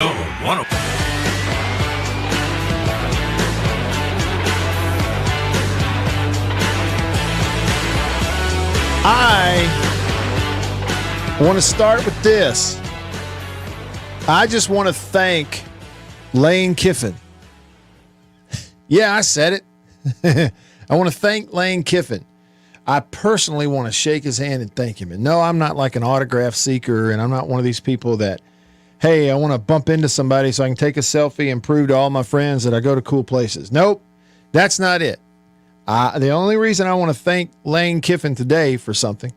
I want to start with this. I just want to thank Lane Kiffin. Yeah, I said it. I want to thank Lane Kiffin. I personally want to shake his hand and thank him. And no, I'm not like an autograph seeker, and I'm not one of these people that, hey, I want to bump into somebody so I can take a selfie and prove to all my friends that I go to cool places. Nope, that's not it. The only reason I want to thank Lane Kiffin today for something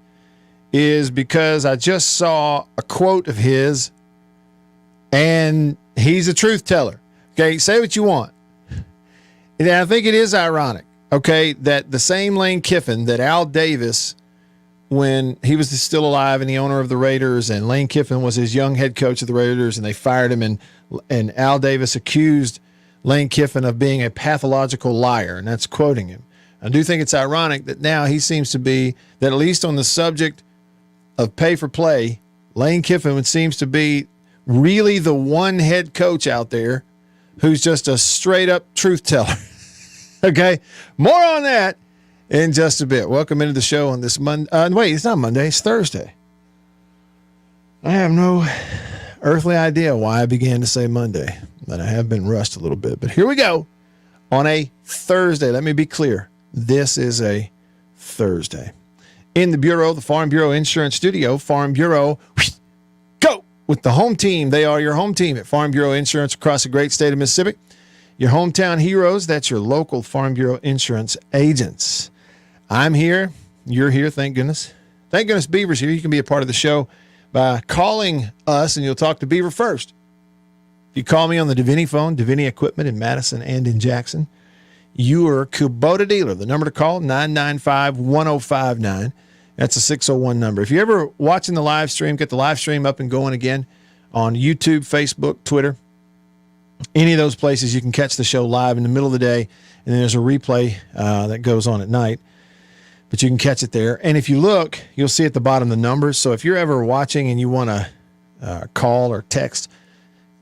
is because I just saw a quote of his, and he's a truth teller. Okay, say what you want. And I think it is ironic, okay, that the same Lane Kiffin that Al Davis, when he was still alive and the owner of the Raiders, and Lane Kiffin was his young head coach of the Raiders, and they fired him, and Al Davis accused Lane Kiffin of being a pathological liar, and that's quoting him. I do think it's ironic that now he seems to be, that at least on the subject of pay for play, Lane Kiffin seems to be really the one head coach out there who's just a straight up truth teller. Okay, more on that in just a bit. Welcome into the show on this Monday. Wait, it's not Monday, it's Thursday. I have no earthly idea why I began to say Monday, but I have been rushed a little bit. But here we go on a Thursday. Let me be clear. This is a Thursday. In the Bureau, the Farm Bureau Insurance Studio, Farm Bureau, go with the home team. They are your home team at Farm Bureau Insurance across the great state of Mississippi. Your hometown heroes, that's your local Farm Bureau Insurance agents. I'm here. You're here, thank goodness. Thank goodness Beaver's here. You can be a part of the show by calling us, and you'll talk to Beaver first. If you call me on the Davini phone, Davini Equipment in Madison and in Jackson, you are Kubota dealer. The number to call, 995-1059. That's a 601 number. If you're ever watching the live stream, get the live stream up and going again on YouTube, Facebook, Twitter, any of those places, you can catch the show live in the middle of the day, and then there's a replay that goes on at night. But you can catch it there. And if you look, you'll see at the bottom the numbers. So if you're ever watching and you want to call or text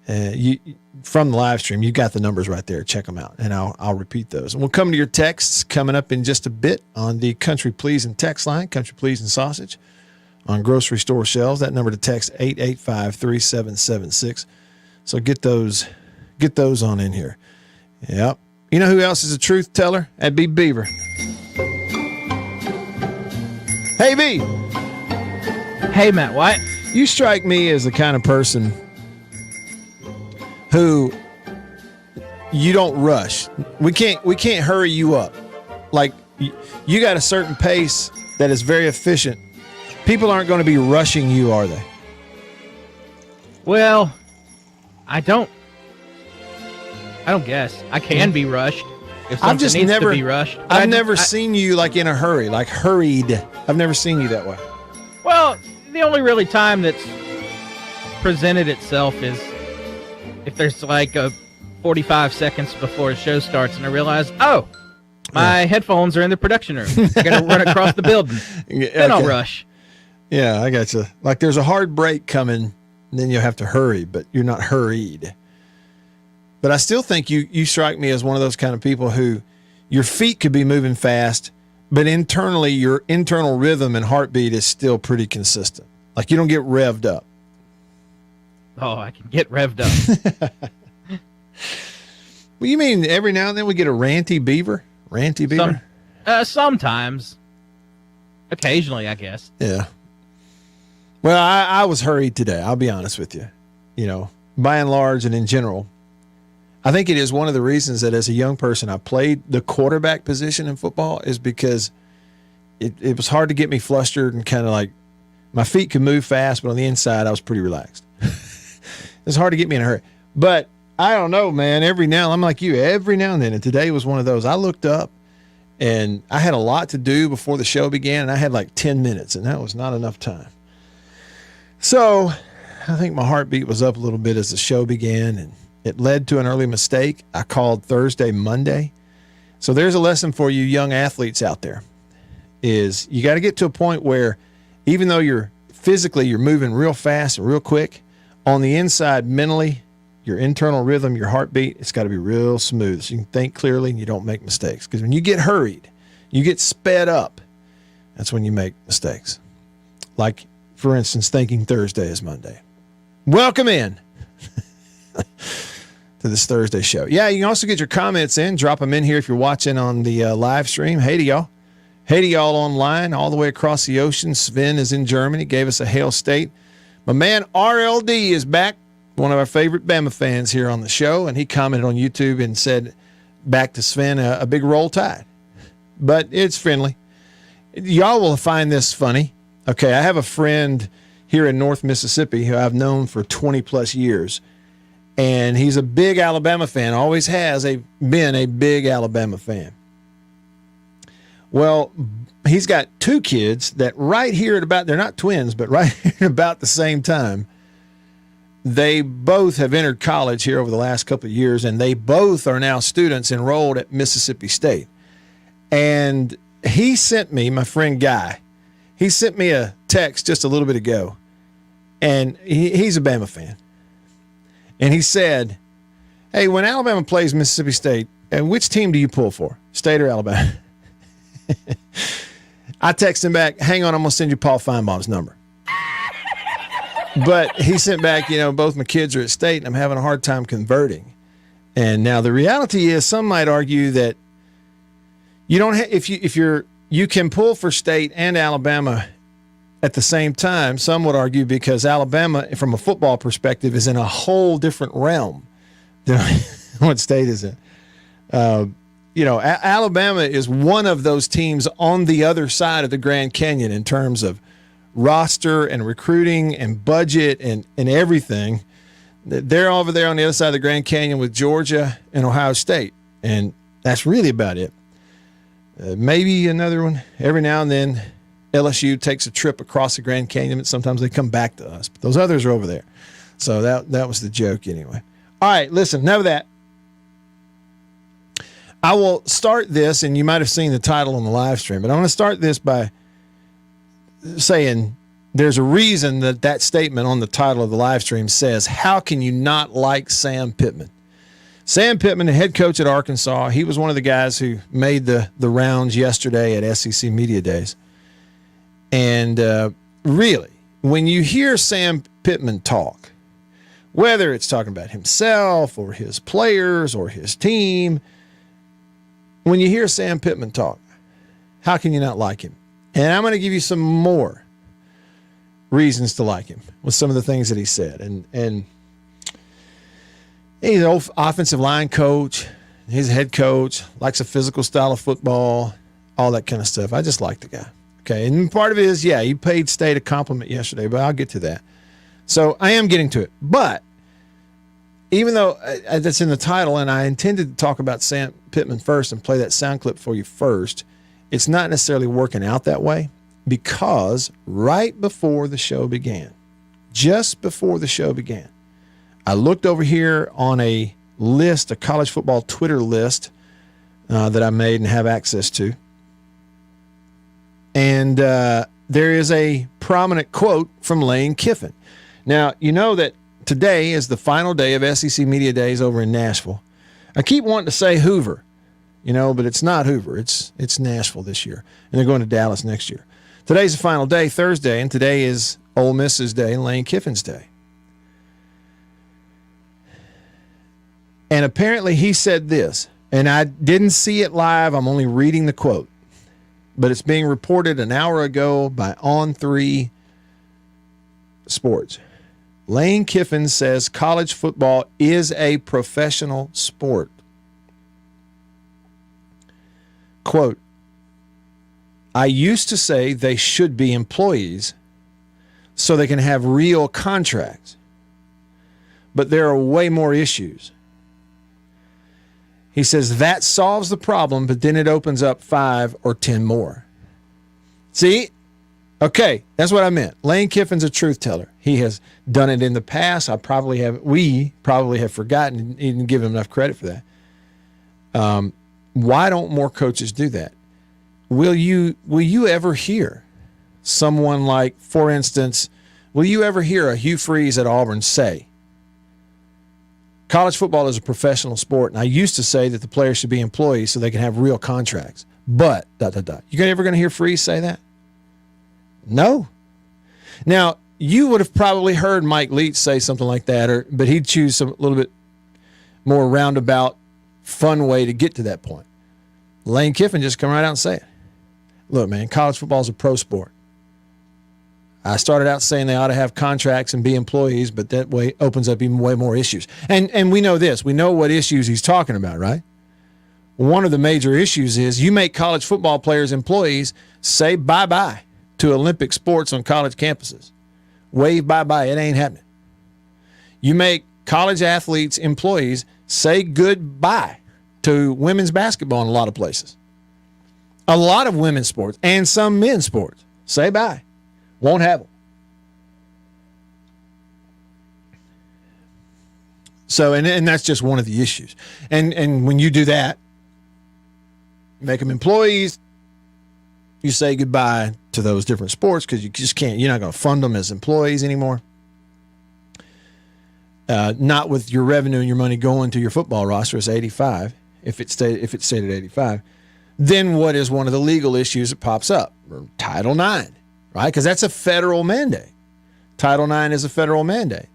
from the live stream, you got the numbers right there. Check them out, and I'll repeat those. And we'll come to your texts coming up in just a bit on the Country Pleasin' text line, Country Pleasin' Sausage, on grocery store shelves. That number to text, 885-3776. So get those on in here. Yep. You know who else is a truth teller? That'd be Beaver. Hey, B. Hey, Matt Wyatt. You strike me as the kind of person who you don't rush. We can't hurry you up. Like, you got a certain pace that is very efficient. People aren't going to be rushing you, are they? Well, I don't guess. I can be rushed if something needs to be rushed. I've never seen you like in a hurry, like hurried. I've never seen you that way. Well, the only really time that's presented itself is if there's like a 45 seconds before a show starts and I realize, my headphones are in the production room. I'm going to run across the building. Then I'll rush. Yeah, I got you. Like there's a hard break coming, and then you'll have to hurry, but you're not hurried. But I still think you strike me as one of those kind of people who your feet could be moving fast, but internally your internal rhythm and heartbeat is still pretty consistent. Like you don't get revved up. Oh, I can get revved up. Well, you mean every now and then we get a ranty beaver? Ranty beaver? Sometimes. Occasionally, I guess. Yeah. Well, I was hurried today. I'll be honest with you. You know, by and large and in general, I think it is one of the reasons that as a young person I played the quarterback position in football is because it was hard to get me flustered and kind of like my feet could move fast, but on the inside I was pretty relaxed. It's hard to get me in a hurry. But I don't know, man. I'm like you, every now and then, and today was one of those. I looked up and I had a lot to do before the show began, and I had like 10 minutes, and that was not enough time. So I think my heartbeat was up a little bit as the show began, and it led to an early mistake. I called Thursday Monday. So there's a lesson for you young athletes out there is you got to get to a point where even though you're moving real fast and real quick, on the inside mentally, your internal rhythm, your heartbeat, it's got to be real smooth so you can think clearly and you don't make mistakes. Because when you get hurried, you get sped up, that's when you make mistakes. Like, for instance, thinking Thursday is Monday. Welcome in to this Thursday show. Yeah, you can also get your comments in. Drop them in here if you're watching on the live stream. Hey to y'all. Hey to y'all online all the way across the ocean. Sven is in Germany. Gave us a hail state. My man RLD is back, one of our favorite Bama fans here on the show, and he commented on YouTube and said back to Sven, a big Roll Tide. But it's friendly. Y'all will find this funny. Okay, I have a friend here in North Mississippi who I've known for 20-plus years, and he's a big Alabama fan, always has been a big Alabama fan. Well, he's got two kids that right here at about, they're not twins, but right here at about the same time, they both have entered college here over the last couple of years, and they both are now students enrolled at Mississippi State. And he sent me, my friend Guy, he sent me a text just a little bit ago, and he's a Bama fan. And he said, hey, when Alabama plays Mississippi State, which team do you pull for, State or Alabama? I text him back, hang on, I'm going to send you Paul Feinbaum's number. But he sent back, both my kids are at State, and I'm having a hard time converting. And now the reality is, some might argue that you don't you can pull for State and Alabama at the same time. Some would argue because Alabama, from a football perspective, is in a whole different realm than what State is in. Alabama is one of those teams on the other side of the Grand Canyon in terms of roster and recruiting and budget and everything. They're over there on the other side of the Grand Canyon with Georgia and Ohio State, and that's really about it. Maybe another one. Every now and then, LSU takes a trip across the Grand Canyon, and sometimes they come back to us. But those others are over there. So that was the joke anyway. All right, listen, enough of that. I will start this, and you might have seen the title on the live stream, but I'm going to start this by saying there's a reason that statement on the title of the live stream says, how can you not like Sam Pittman? Sam Pittman, the head coach at Arkansas, he was one of the guys who made the rounds yesterday at SEC Media Days. And really, when you hear Sam Pittman talk, whether it's talking about himself or his players or his team, when you hear Sam Pittman talk, how can you not like him? And I'm going to give you some more reasons to like him with some of the things that he said. And he's an old offensive line coach. He's a head coach, likes a physical style of football, all that kind of stuff. I just like the guy. Okay, and part of it is, you paid State a compliment yesterday, but I'll get to that. So I am getting to it. But even though that's in the title, and I intended to talk about Sam Pittman first and play that sound clip for you first, it's not necessarily working out that way, because right before the show began, just before the show began, I looked over here on a list, a college football Twitter list that I made and have access to. And there is a prominent quote from Lane Kiffin. Now, you know that today is the final day of SEC Media Days over in Nashville. I keep wanting to say Hoover, but it's not Hoover. It's Nashville this year. And they're going to Dallas next year. Today's the final day, Thursday, and today is Ole Miss's day and Lane Kiffin's day. And apparently he said this, and I didn't see it live. I'm only reading the quote. But it's being reported an hour ago by On3 Sports. Lane Kiffin says college football is a professional sport. Quote, I used to say they should be employees so they can have real contracts. But there are way more issues. He says that solves the problem, but then it opens up 5 or 10 more. See? Okay, that's what I meant. Lane Kiffin's a truth teller. He has done it in the past. We probably have forgotten and didn't give him enough credit for that. Why don't more coaches do that? Will you ever hear someone like, for instance, will you ever hear a Hugh Freeze at Auburn say, College football is a professional sport, and I used to say that the players should be employees so they can have real contracts. But, You ever going to hear Freeze say that? No. Now, you would have probably heard Mike Leach say something like that, but he'd choose a little bit more roundabout, fun way to get to that point. Lane Kiffin just come right out and say it. Look, man, college football is a pro sport. I started out saying they ought to have contracts and be employees, but that way opens up even way more issues. And we know this. We know what issues he's talking about, right? One of the major issues is you make college football players employees, say bye-bye to Olympic sports on college campuses. Wave bye-bye. It ain't happening. You make college athletes employees, say goodbye to women's basketball in a lot of places. A lot of women's sports and some men's sports. Say bye. Won't have them. So, and that's just one of the issues. And when you do that, make them employees, you say goodbye to those different sports because you just can't, you're not going to fund them as employees anymore. Not with your revenue and your money going to your football roster as 85, if it stayed at 85. Then what is one of the legal issues that pops up? Title IX. Right? Because that's a federal mandate. Title IX is a federal mandate.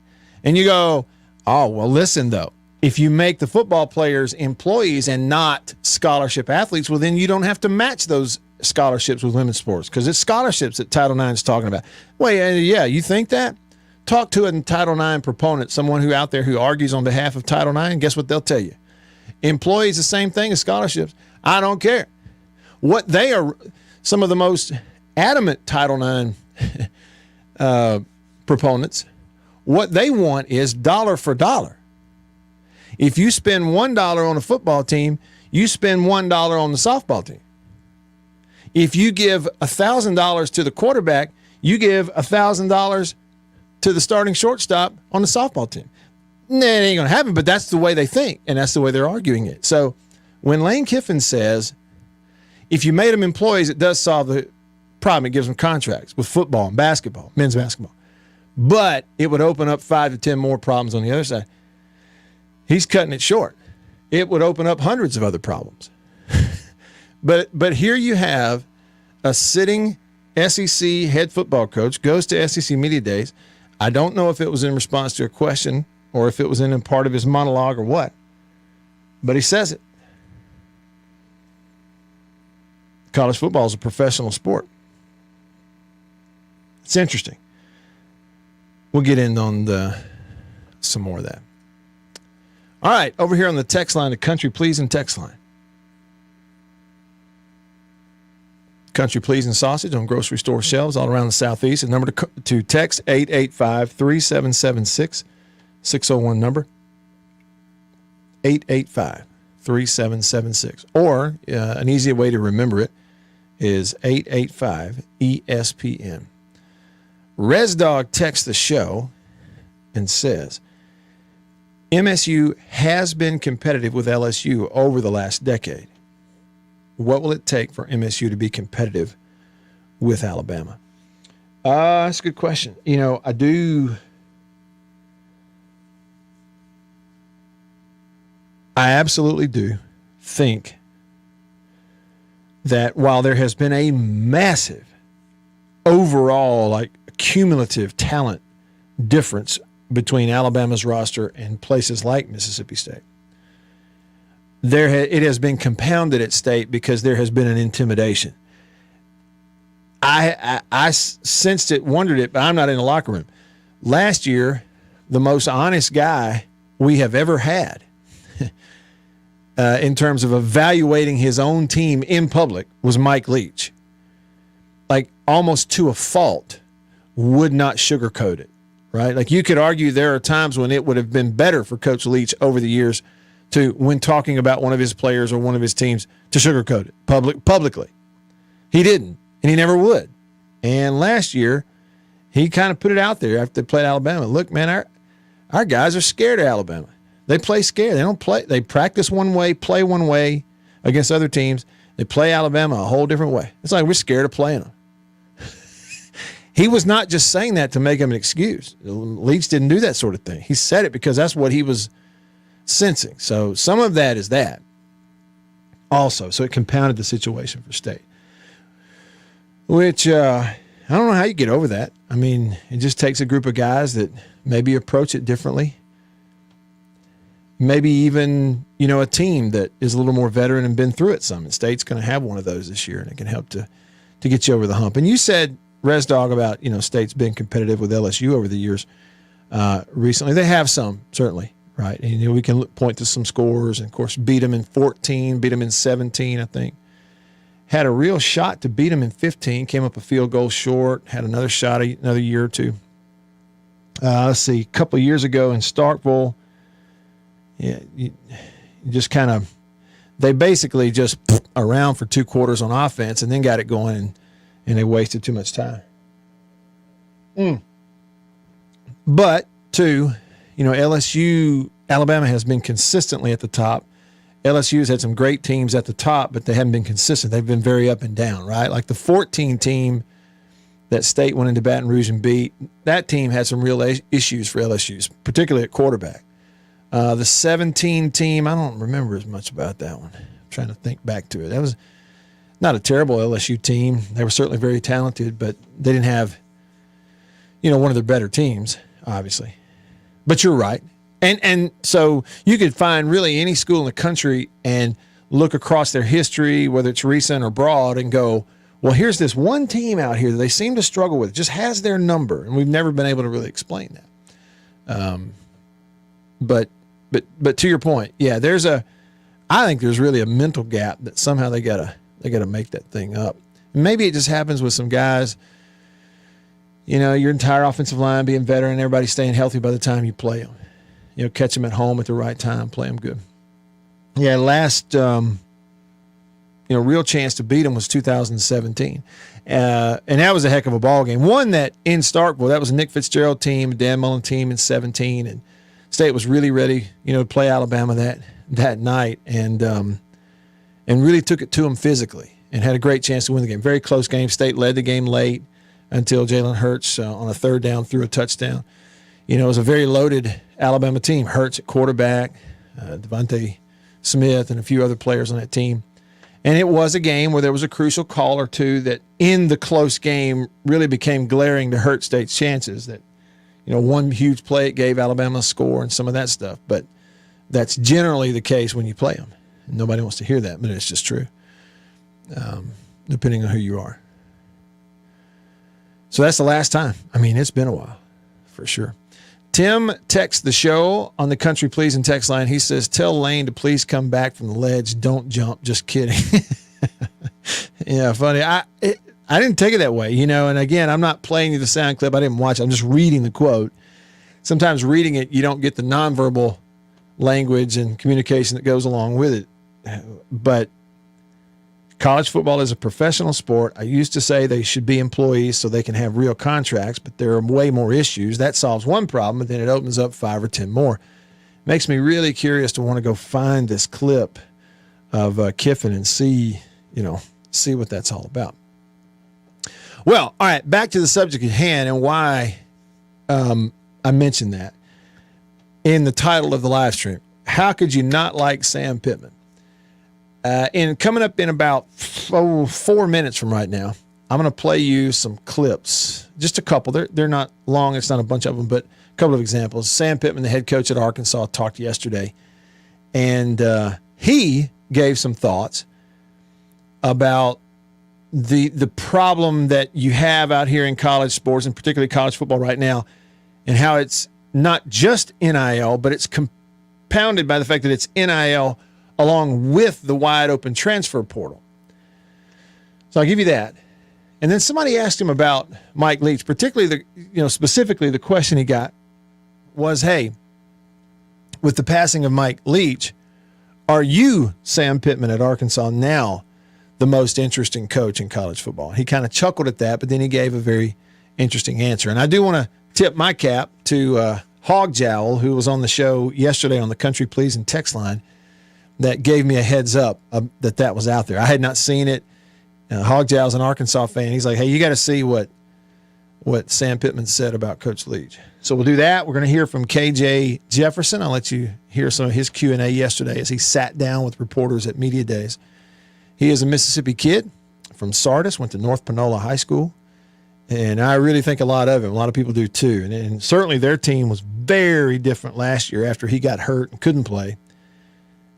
And you go, oh, well, listen, though. If you make the football players employees and not scholarship athletes, well, then you don't have to match those scholarships with women's sports because it's scholarships that Title IX is talking about. Wait, yeah, you think that? Talk to a Title IX proponent, someone who out there who argues on behalf of Title IX, guess what they'll tell you? Employees, the same thing as scholarships. I don't care. What they are, some of the most adamant Title IX proponents, what they want is dollar for dollar. If you spend $1 on a football team, you spend $1 on the softball team. If you give $1,000 to the quarterback, you give $1,000 to the starting shortstop on the softball team. Nah, it ain't going to happen, but that's the way they think, and that's the way they're arguing it. So when Lane Kiffin says, if you made them employees, it does solve the problem. It gives them contracts with football and basketball, men's basketball. But it would open up 5 to 10 more problems on the other side. He's cutting it short. It would open up hundreds of other problems. But here you have a sitting SEC head football coach, goes to SEC Media Days. I don't know if it was in response to a question or if it was in part of his monologue or what. But he says it. College football is a professional sport. It's interesting. We'll get in on some more of that. All right, over here on the text line, the Country Pleasing text line. Country Pleasing sausage on grocery store shelves all around the Southeast. The number to text 885-3776, 601 number, 885-3776. Or an easy way to remember it is 885-ESPN. ResDog texts the show and says, MSU has been competitive with LSU over the last decade. What will it take for MSU to be competitive with Alabama? That's a good question. You know, I absolutely do think that while there has been a massive overall, like, cumulative talent difference between Alabama's roster and places like Mississippi State, it has been compounded at State because there has been an intimidation. I sensed it, wondered it, but I'm not in the locker room. Last year, the most honest guy we have ever had in terms of evaluating his own team in public was Mike Leach. Like, almost to a fault, would not sugarcoat it, right? Like, you could argue there are times when it would have been better for Coach Leach over the years when talking about one of his players or one of his teams, to sugarcoat it publicly. He didn't, and he never would. And last year, he kind of put it out there after they played Alabama. Look, man, our guys are scared of Alabama. They play scared. They don't play. They practice one way, play one way against other teams. They play Alabama a whole different way. It's like we're scared of playing them. He was not just saying that to make him an excuse. Leach didn't do that sort of thing. He said it because that's what he was sensing. So some of that is that also. So it compounded the situation for State, which I don't know how you get over that. I mean, it just takes a group of guys that maybe approach it differently. Maybe even, a team that is a little more veteran and been through it some. And State's going to have one of those this year, and it can help to get you over the hump. And you said, Res Dog, about, State's been competitive with LSU over the years recently. They have some, certainly, right? And we can point to some scores and, of course, beat them in 14, beat them in 17, I think. Had a real shot to beat them in 15, came up a field goal short, had another shot another year or two. Let's see, a couple of years ago in Starkville, yeah, you just kind of, they basically just around for 2 quarters on offense and then got it going, and they wasted too much time. But, too, LSU, Alabama has been consistently at the top. LSU's had some great teams at the top, but they haven't been consistent. They've been very up and down, right? Like the 14 team that State went into Baton Rouge and beat, that team had some real issues for LSU's, particularly at quarterback. The 17 team, I don't remember as much about that one. I'm trying to think back to it. That was not a terrible LSU team. They were certainly very talented, but they didn't have, one of their better teams, obviously. But you're right. And so you could find really any school in the country and look across their history, whether it's recent or broad, and go, well, here's this one team out here that they seem to struggle with. It just has their number, and we've never been able to really explain that. But to your point, yeah, I think there's really a mental gap that somehow they gotta make that thing up. And maybe it just happens with some guys, your entire offensive line being veteran, everybody staying healthy by the time you play them. Catch them at home at the right time, play them good. Yeah, last real chance to beat them was 2017. And that was a heck of a ball game. One that in Starkville, that was a Nick Fitzgerald team, a Dan Mullen team in 17, and State was really ready, to play Alabama that night, and really took it to them physically and had a great chance to win the game. Very close game. State led the game late until Jalen Hurts on a 3rd down threw a touchdown. It was a very loaded Alabama team. Hurts at quarterback, Devontae Smith, and a few other players on that team. And it was a game where there was a crucial call or two that in the close game really became glaring to hurt State's chances. That, one huge play, it gave Alabama a score and some of that stuff. But that's generally the case when you play them. Nobody wants to hear that, but it's just true, depending on who you are. So that's the last time. I mean, it's been a while, for sure. Tim texts the show on the Country Pleasing text line. He says, tell Lane to please come back from the ledge. Don't jump. Just kidding. Yeah, funny. I didn't take it that way, and again, I'm not playing you the sound clip. I didn't watch it. I'm just reading the quote. Sometimes reading it, you don't get the nonverbal language and communication that goes along with it. But college football is a professional sport. I used to say they should be employees so they can have real contracts, but there are way more issues. That solves one problem, but then it opens up 5 or 10 more. Makes me really curious to want to go find this clip of Kiffin and see what that's all about. Well, all right, back to the subject at hand and why I mentioned that in the title of the live stream. How could you not like Sam Pittman? Coming up in about 4 minutes from right now, I'm going to play you some clips, just a couple. They're not long. It's not a bunch of them, but a couple of examples. Sam Pittman, the head coach at Arkansas, talked yesterday, and he gave some thoughts about the problem that you have out here in college sports, and particularly college football right now, and how it's not just NIL, but it's compounded by the fact that it's NIL along with the wide open transfer portal. So I'll give you that. And then somebody asked him about Mike Leach, particularly specifically the question he got was, hey, with the passing of Mike Leach, are you, Sam Pittman at Arkansas, now the most interesting coach in college football? He kind of chuckled at that, but then he gave a very interesting answer. And I do want to tip my cap to Hog Jowl, who was on the show yesterday on the Country Pleasing text line, that gave me a heads up that was out there. I had not seen it. Hog Jowl's an Arkansas fan. He's like, hey, you got to see what what Sam Pittman said about Coach Leach. So we'll do that. We're going to hear from KJ Jefferson. I'll let you hear some of his Q&A yesterday as he sat down with reporters at Media Days. He is a Mississippi kid from Sardis, went to North Panola High School, and I really think a lot of him. A lot of people do too. And certainly their team was very different last year after he got hurt and couldn't play.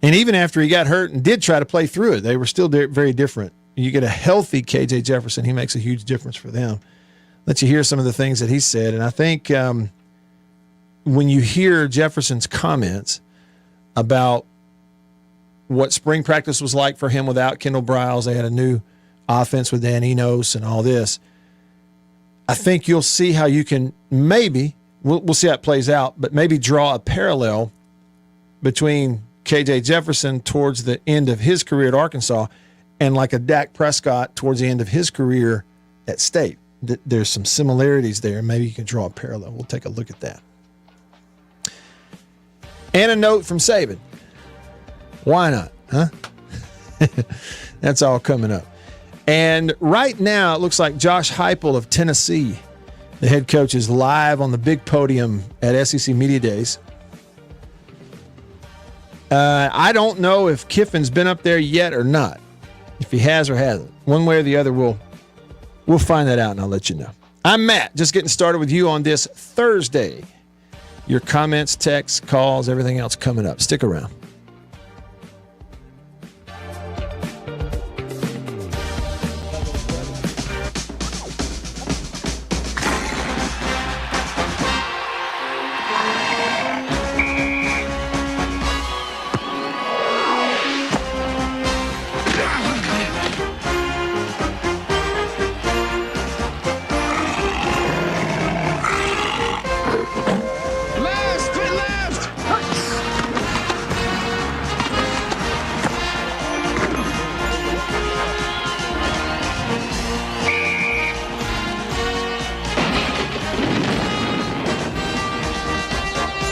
And even after he got hurt and did try to play through it, they were still very different. You get a healthy KJ Jefferson, he makes a huge difference for them. Let you hear some of the things that he said. And I think when you hear Jefferson's comments about what spring practice was like for him without Kendall Briles, they had a new offense with Dan Enos and all this, I think you'll see how you can maybe, we'll see how it plays out, but maybe draw a parallel between KJ Jefferson towards the end of his career at Arkansas and like a Dak Prescott towards the end of his career at State. There's some similarities there. Maybe you can draw a parallel. We'll take a look at that. And a note from Saban. Why not, huh? That's all coming up. And right now, it looks like Josh Heupel of Tennessee, the head coach, is live on the big podium at SEC Media Days. I don't know if Kiffin's been up there yet or not, if he has or hasn't. One way or the other, we'll find that out, and I'll let you know. I'm Matt, just getting started with you on this Thursday. Your comments, texts, calls, everything else coming up. Stick around.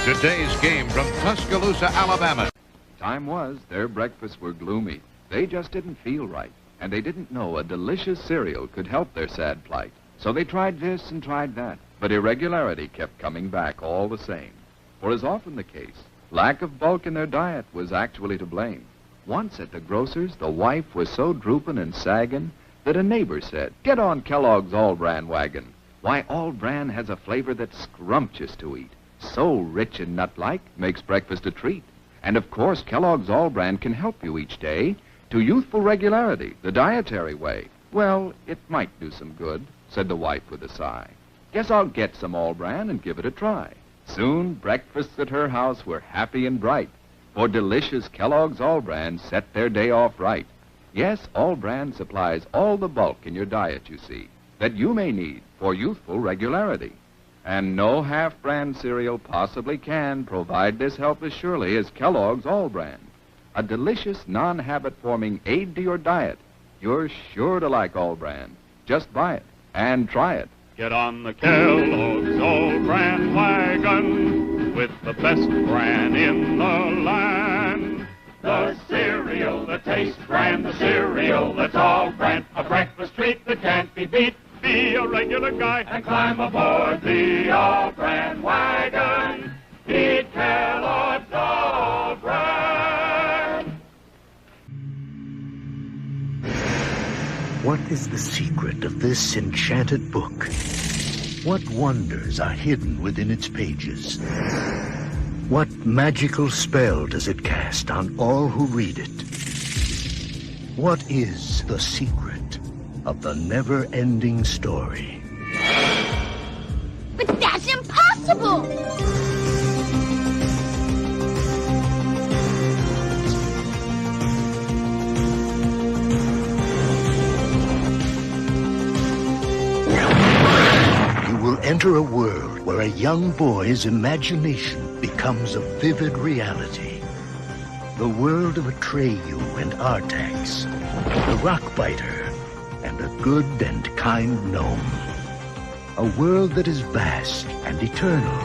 Today's game from Tuscaloosa, Alabama. Time was their breakfasts were gloomy. They just didn't feel right, and they didn't know a delicious cereal could help their sad plight. So they tried this and tried that, but irregularity kept coming back all the same. For as often the case, lack of bulk in their diet was actually to blame. Once at the grocer's, the wife was so drooping and sagging that a neighbor said, "Get on Kellogg's All-Bran wagon. Why, All-Bran has a flavor that's scrumptious to eat. So rich and nut-like, makes breakfast a treat. And of course, Kellogg's All-Bran can help you each day to youthful regularity, the dietary way." "Well, it might do some good," said the wife with a sigh. "Guess I'll get some All-Bran and give it a try." Soon, breakfasts at her house were happy and bright, for delicious Kellogg's All-Bran set their day off right. Yes, All-Bran supplies all the bulk in your diet, you see, that you may need for youthful regularity. And no half-brand cereal possibly can provide this help as surely as Kellogg's All-Bran. A delicious, non-habit-forming aid to your diet. You're sure to like All-Bran. Just buy it and try it. Get on the Kellogg's All-Bran wagon with the best bran in the land. The cereal that tastes bran, the cereal that's All-Bran, a breakfast treat that can't be beat. Be a regular guy and climb aboard the All-Bran wagon. Eat Kellogg's All-Bran. What is the secret of this enchanted book? What wonders are hidden within its pages? What magical spell does it cast on all who read it? What is the secret of the never-ending story? But that's impossible! You will enter a world where a young boy's imagination becomes a vivid reality. The world of Atreyu and Artax, the Rockbiter, and a good and kind gnome. A world that is vast and eternal,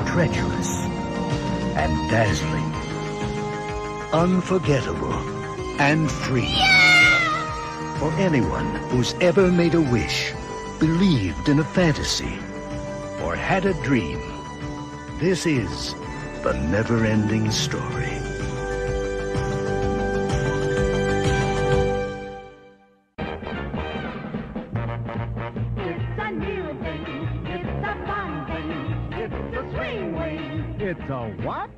treacherous and dazzling, unforgettable and free. Yeah! For anyone who's ever made a wish believed in a fantasy or had a dream. This is the never-ending story. It's a new thing. It's a fun thing. It's a swing wing. It's a what?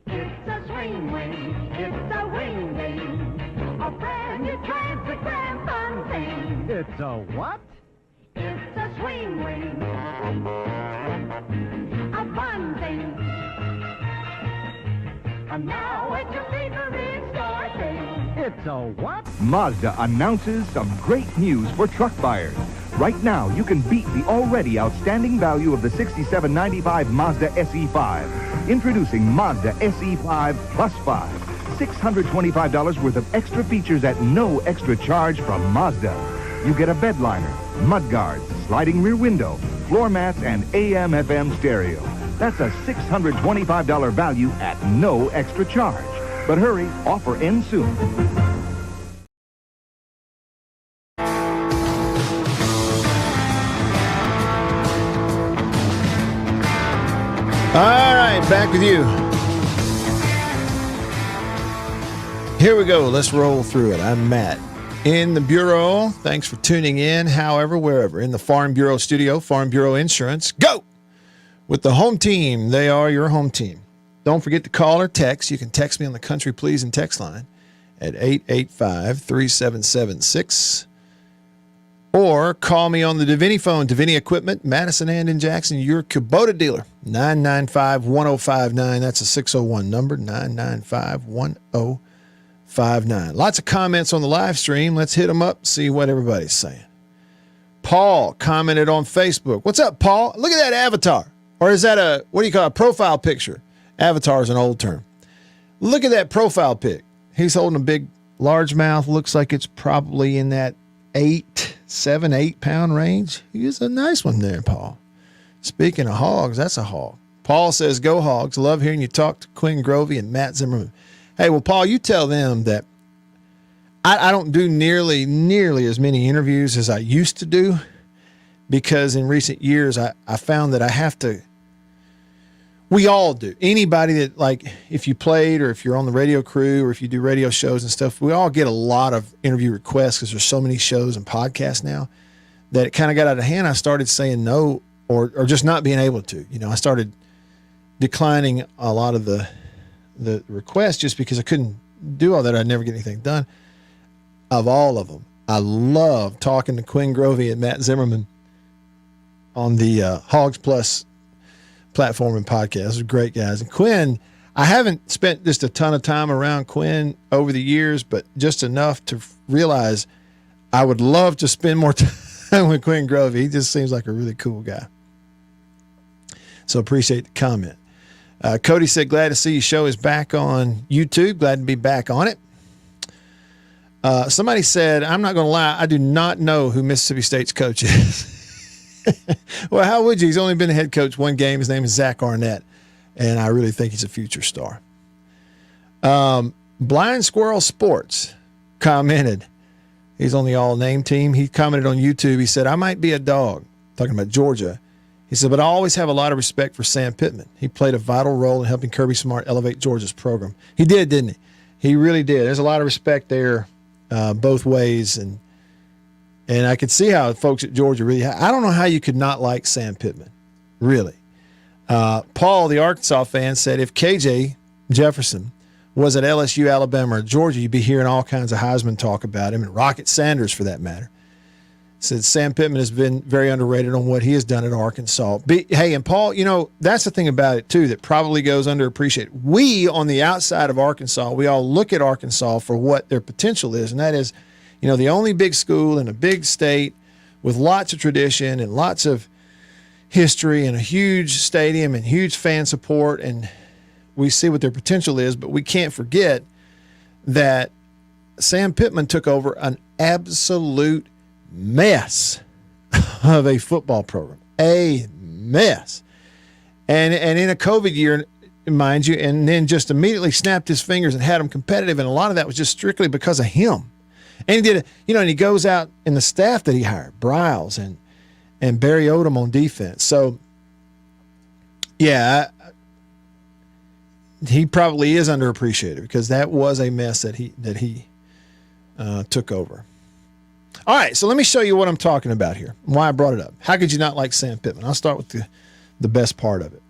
It's a swing wing. It's a wing wing. A brand new transparent fun thing. It's a what? It's a swing wing. A fun thing. And now it's your favorite store thing. It's a what? Mazda announces some great news for truck buyers. Right now, you can beat the already outstanding value of the $67.95 Mazda SE5. Introducing Mazda SE5 Plus 5. $625 worth of extra features at no extra charge from Mazda. You get a bed liner, mud guards, sliding rear window, floor mats, and AM/FM stereo. That's a $625 value at no extra charge. But hurry, offer ends soon. All right, back with you. Here we go. Let's roll through it. I'm Matt in the Bureau. Thanks for tuning in, however, wherever. In the Farm Bureau studio, Farm Bureau Insurance. Go! With the home team. They are your home team. Don't forget to call or text. You can text me on the Country Pleasing text line at 885-3776. Or call me on the Davini phone, Davini Equipment, Madison and in Jackson, your Kubota dealer, 995-1059. That's a 601 number, 995-1059. Lots of comments on the live stream. Let's hit them up, see what everybody's saying. Paul commented on Facebook. What's up, Paul? Look at that avatar. Or is that a, what do you call it, a profile picture? Avatar is an old term. Look at that profile pic. He's holding a big largemouth. Looks like it's probably in that 8 pound range. He's a nice one there, Paul. Speaking of hogs, that's a hog. Paul says, go Hogs. Love hearing you talk to Quinn Grovey and Matt Zimmerman. Hey, well, Paul, you tell them that I don't do nearly as many interviews as I used to do, because in recent years I found that I have to. We all do. Anybody that, like, if you played or if you're on the radio crew or if you do radio shows and stuff, we all get a lot of interview requests because there's so many shows and podcasts now that it kind of got out of hand. I started saying no or just not being able to. You know, I started declining a lot of the requests just because I couldn't do all that. I'd never get anything done. Of all of them, I love talking to Quinn Grovey and Matt Zimmerman on the Hogs Plus platform and podcast. Those are great guys. And Quinn, I haven't spent just a ton of time around Quinn over the years, but just enough to realize I would love to spend more time with Quinn Grovey. He just seems like a really cool guy. So appreciate the comment. Cody said, glad to see your show is back on YouTube. Glad to be back on it. Somebody said, I'm not going to lie, I do not know who Mississippi State's coach is. Well, how would you? He's only been the head coach one game. His name is Zach Arnett, and I really think he's a future star. Blind Squirrel Sports commented. He's on the all-name team. He commented on YouTube. He said, I might be a dog, talking about Georgia. He said, but I always have a lot of respect for Sam Pittman. He played a vital role in helping Kirby Smart elevate Georgia's program. He did, didn't he? He really did. There's a lot of respect there both ways, and I could see how folks at Georgia really – I don't know how you could not like Sam Pittman, really. Paul, the Arkansas fan, said if KJ Jefferson was at LSU, Alabama, or Georgia, you'd be hearing all kinds of Heisman talk about him, and Rocket Sanders for that matter. Said Sam Pittman has been very underrated on what he has done at Arkansas. Hey, and Paul, you know, that's the thing about it, too, that probably goes underappreciated. We, on the outside of Arkansas, we all look at Arkansas for what their potential is, and that is, you know, the only big school in a big state with lots of tradition and lots of history and a huge stadium and huge fan support, and we see what their potential is, but we can't forget that Sam Pittman took over an absolute mess of a football program. A mess. And in a COVID year, mind you, and then just immediately snapped his fingers and had them competitive, and a lot of that was just strictly because of him. And he did, you know, and he goes out in the staff that he hired, Briles and Barry Odom on defense. So, yeah, he probably is underappreciated because that was a mess that he took over. All right, so let me show you what I'm talking about here, why I brought it up. How could you not like Sam Pittman? I'll start with the best part of it.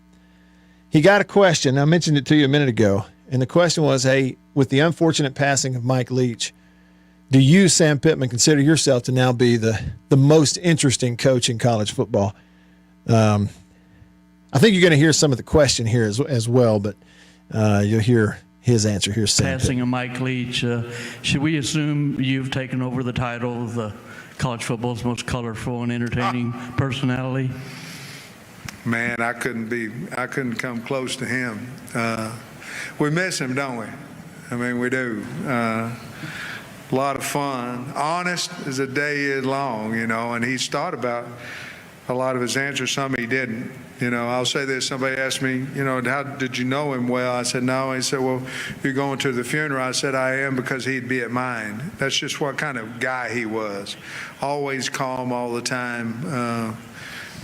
He got a question. I mentioned it to you a minute ago, and the question was, hey, with the unfortunate passing of Mike Leach, do you, Sam Pittman, consider yourself to now be the most interesting coach in college football? I think you're going to hear some of the question here as well, but you'll hear his answer. Here's Sam Passing Pittman. of Mike Leach, should we assume you've taken over the title of the college football's most colorful and entertaining personality? Man, I couldn't come close to him. We miss him, don't we? I mean, we do. A lot of fun. Honest as a day is long, and he's thought about a lot of his answers. Some he didn't. I'll say this. Somebody asked me, how did you know him well? I said, no. He said, well, you're going to the funeral. I said, I am, because he'd be at mine. That's just what kind of guy he was. Always calm all the time. A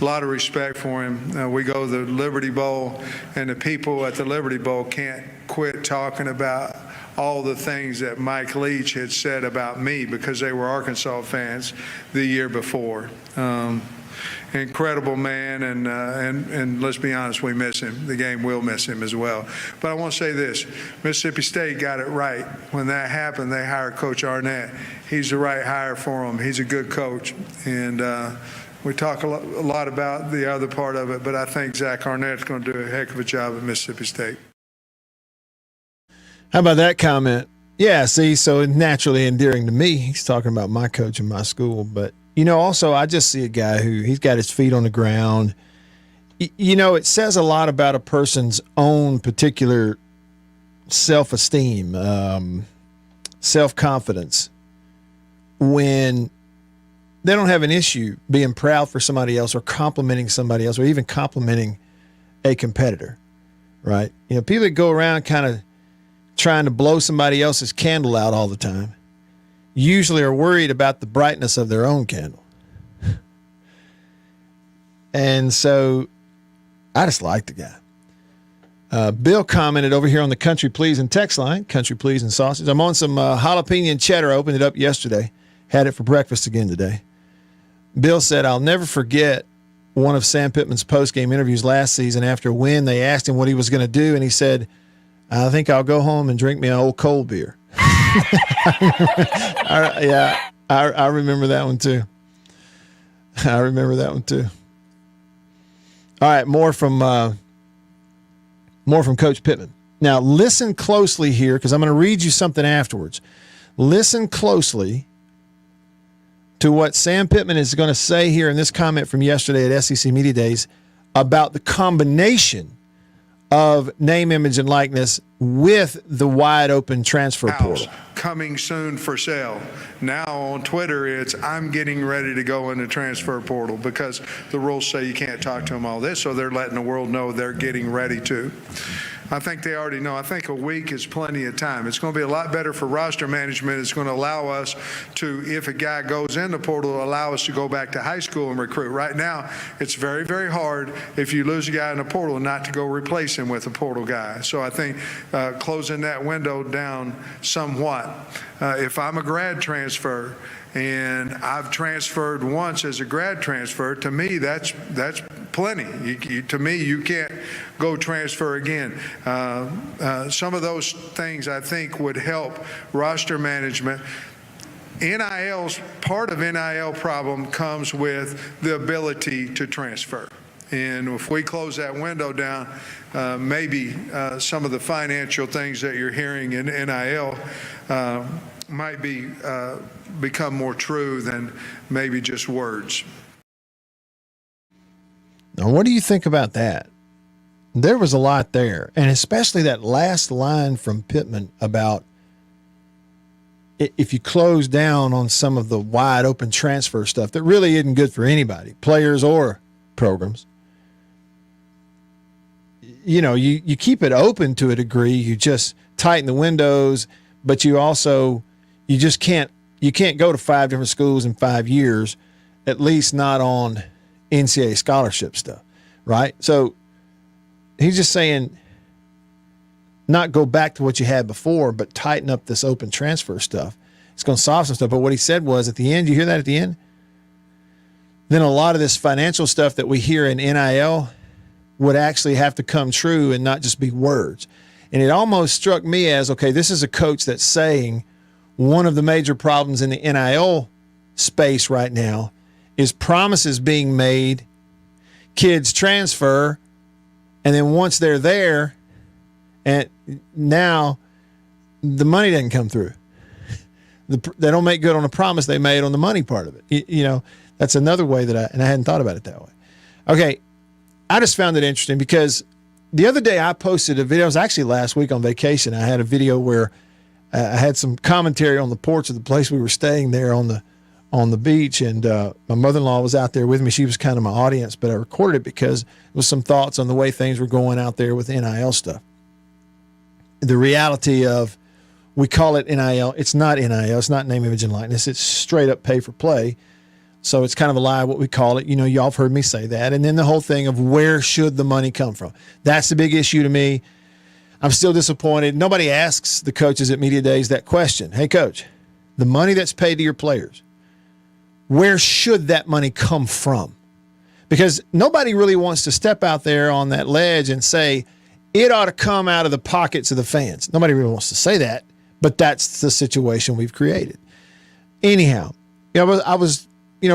lot of respect for him. We go to the Liberty Bowl, and the people at the Liberty Bowl can't quit talking about all the things that Mike Leach had said about me because they were Arkansas fans the year before. Incredible man, and let's be honest, we miss him. The game will miss him as well. But I want to say this. Mississippi State got it right. When that happened, they hired Coach Arnett. He's the right hire for him. He's a good coach. And we talk a lot about the other part of it, but I think Zach Arnett's going to do a heck of a job at Mississippi State. How about that comment? Yeah, see, so naturally endearing to me. He's talking about my coach in my school. But, also I just see a guy he's got his feet on the ground. It says a lot about a person's own particular self-esteem, self-confidence when they don't have an issue being proud for somebody else or complimenting somebody else or even complimenting a competitor, right? People that go around kind of trying to blow somebody else's candle out all the time usually are worried about the brightness of their own candle. And so I just like the guy. Bill commented over here on the Country Pleasing text line, Country Pleasing Sausage. I'm on some jalapeno and cheddar. I opened it up yesterday. Had it for breakfast again today. Bill said, I'll never forget one of Sam Pittman's post-game interviews last season. After a win, they asked him what he was going to do, and he said, I think I'll go home and drink me an old cold beer. I remember that one too. All right, more from Coach Pittman. Now, listen closely here because I'm going to read you something afterwards. Listen closely to what Sam Pittman is going to say here in this comment from yesterday at SEC Media Days about the combination of name, image, and likeness with the wide open transfer portal. Coming soon for sale. Now on Twitter, it's I'm getting ready to go in the transfer portal because the rules say you can't talk to them all this, so they're letting the world know they're getting ready to. I think they already know. I think a week is plenty of time. It's going to be a lot better for roster management. It's going to allow us to, if a guy goes in the portal, allow us to go back to high school and recruit. Right now, it's very, very hard if you lose a guy in the portal not to go replace him with a portal guy. So I think closing that window down somewhat. If I'm a grad transfer and I've transferred once as a grad transfer, to me that's plenty. To me, you can't go transfer again. Some of those things I think would help roster management. Part of NIL problem comes with the ability to transfer. And if we close that window down, maybe some of the financial things that you're hearing in NIL might become more true than maybe just words. Now, what do you think about that? There was a lot there, and especially that last line from Pittman about if you close down on some of the wide open transfer stuff that really isn't good for anybody, players or programs. You keep it open to a degree. You just tighten the windows, but you just can't go to 5 different schools in 5 years, at least not on NCAA scholarship stuff, right? So he's just saying not go back to what you had before, but tighten up this open transfer stuff. It's going to solve some stuff. But what he said was at the end, you hear that at the end? Then a lot of this financial stuff that we hear in NIL would actually have to come true and not just be words. And it almost struck me as, okay, this is a coach that's saying one of the major problems in the NIL space right now is promises being made, kids transfer, and then once they're there, and now the money doesn't come through. They don't make good on the promise they made on the money part of it. You know, that's another way that I hadn't thought about it that way. Okay, I just found it interesting because the other day I posted a video. It was actually last week on vacation. I had a video where I had some commentary on the porch of the place we were staying there on the beach, and my mother-in-law was out there with me. She was kind of my audience, but I recorded it because it was some thoughts on the way things were going out there with NIL stuff. The reality of, we call it NIL. It's not NIL. It's not name, image, and likeness. It's straight up pay for play. So it's kind of a lie what we call it. You know, y'all have heard me say that. And then the whole thing of where should the money come from? That's the big issue to me. I'm still disappointed. Nobody asks the coaches at Media Days that question. Hey, coach, the money that's paid to your players, where should that money come from? Because nobody really wants to step out there on that ledge and say it ought to come out of the pockets of the fans. Nobody really wants to say that, but that's the situation we've created. Anyhow, I was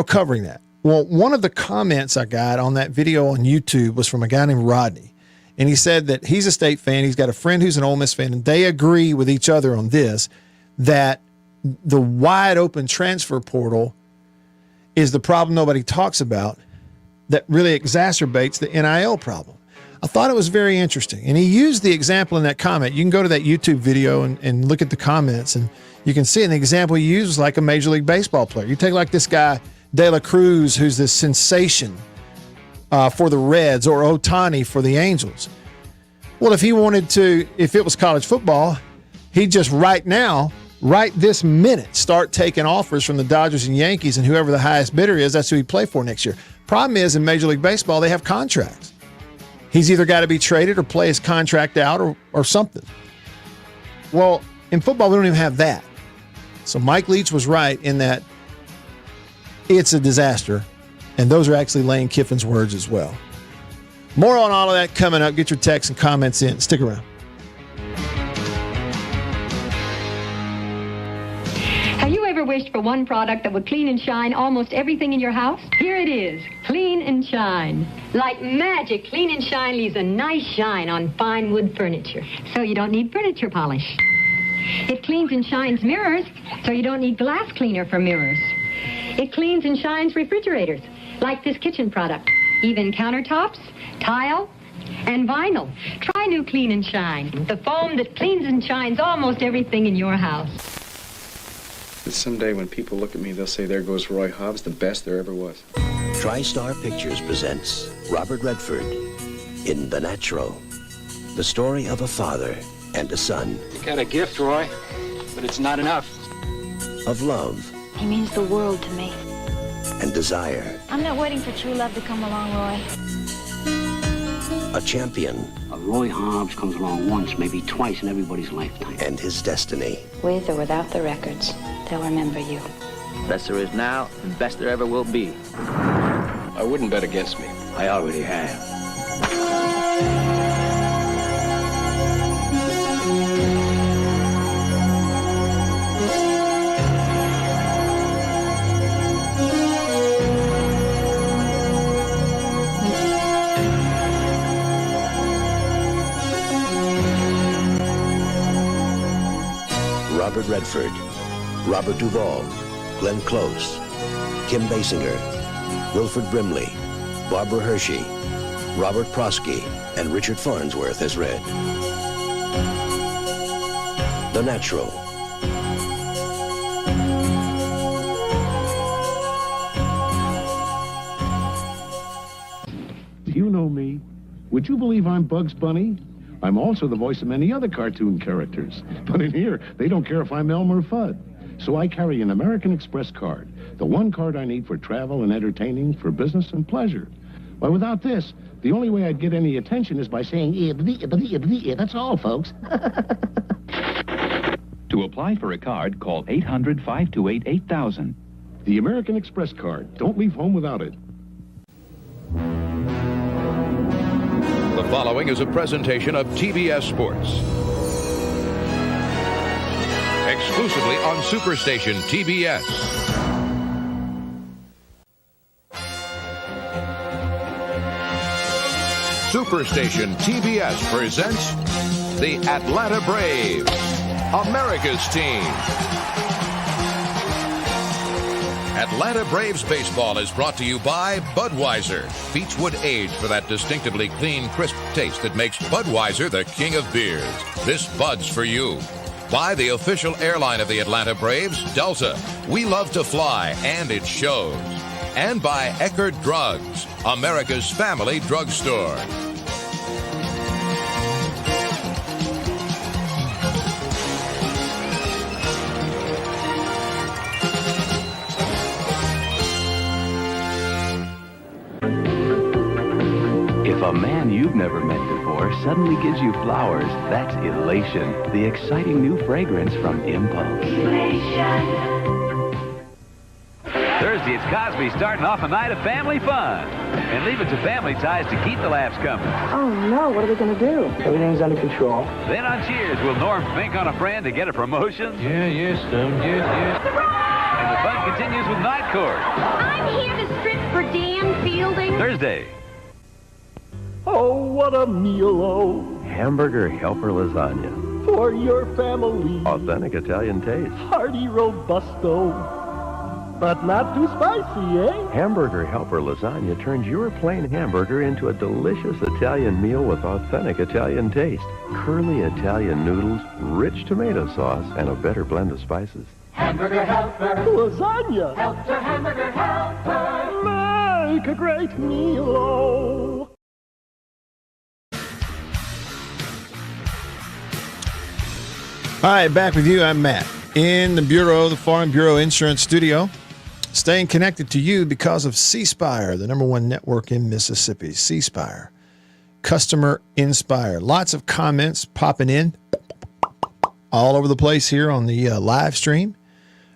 covering that. Well, one of the comments I got on that video on YouTube was from a guy named Rodney. And he said that he's a State fan. He's got a friend who's an Ole Miss fan, and they agree with each other on this, that the wide open transfer portal is the problem nobody talks about that really exacerbates the NIL problem. I thought it was very interesting. And he used the example in that comment. You can go to that YouTube video and look at the comments, and you can see an example he used was like a Major League Baseball player. You take like this guy, De La Cruz, who's this sensation for the Reds, or Ohtani for the Angels. Well, if he wanted to, if it was college football, he'd just right this minute, start taking offers from the Dodgers and Yankees, and whoever the highest bidder is, that's who he'd play for next year. Problem is, in Major League Baseball, they have contracts. He's either got to be traded or play his contract out or something. Well, in football, we don't even have that. So Mike Leach was right in that it's a disaster. And those are actually Lane Kiffin's words as well. More on all of that coming up. Get your texts and comments in. Stick around. Have you ever wished for one product that would clean and shine almost everything in your house? Here it is. Clean and Shine. Like magic, Clean and Shine leaves a nice shine on fine wood furniture, so you don't need furniture polish. It cleans and shines mirrors, so you don't need glass cleaner for mirrors. It cleans and shines refrigerators, like this kitchen product. Even countertops, tile, and vinyl. Try new Clean and Shine, the foam that cleans and shines almost everything in your house. Someday when people look at me, they'll say, there goes Roy Hobbs, the best there ever was. TriStar Pictures presents Robert Redford in The Natural, the story of a father and a son. You got a gift, Roy, but it's not enough. Of love. He means the world to me. And desire. I'm not waiting for true love to come along, Roy. A champion. A Roy Hobbs comes along once, maybe twice in everybody's lifetime. And his destiny. With or without the records, they'll remember you. Best there is now, and best there ever will be. I wouldn't bet against me. I already have. Robert Redford, Robert Duvall, Glenn Close, Kim Basinger, Wilford Brimley, Barbara Hershey, Robert Prosky, and Richard Farnsworth as Red. The Natural. You know me. Would you believe I'm Bugs Bunny? I'm also the voice of many other cartoon characters. But in here, they don't care if I'm Elmer Fudd. So I carry an American Express card, the one card I need for travel and entertaining, for business and pleasure. Why, without this, the only way I'd get any attention is by saying, that's all, folks. To apply for a card, call 800-528-8000. The American Express card. Don't leave home without it. The following is a presentation of TBS Sports. Exclusively on Superstation TBS. Superstation TBS presents the Atlanta Braves, America's team. Atlanta Braves baseball is brought to you by Budweiser. Beechwood Age for that distinctively clean, crisp taste that makes Budweiser the king of beers. This Bud's for you. By the official airline of the Atlanta Braves, Delta. We love to fly, and it shows. And by Eckerd Drugs, America's family drugstore. If a man you've never met before suddenly gives you flowers, that's elation. The exciting new fragrance from Impulse. Thursday, it's Cosby starting off a night of family fun. And leave it to Family Ties to keep the laughs coming. Oh, no. What are we going to do? Everything's under control. Then on Cheers, will Norm fink on a friend to get a promotion? Yeah, yes, yes. And the fun continues with Night Court. I'm here to strip for Dan Fielding. Thursday. Oh, what a meal, oh. Hamburger Helper Lasagna. For your family. Authentic Italian taste. Hearty Robusto. But not too spicy, eh? Hamburger Helper Lasagna turns your plain hamburger into a delicious Italian meal with authentic Italian taste. Curly Italian noodles, rich tomato sauce, and a better blend of spices. Hamburger Helper. Lasagna. Helper, Hamburger Helper. Make a great meal, oh. All right, back with you. I'm Matt in the Farm Bureau Insurance Studio. Staying connected to you because of C Spire, the #1 network in Mississippi. C Spire, customer inspired. Lots of comments popping in all over the place here on the live stream.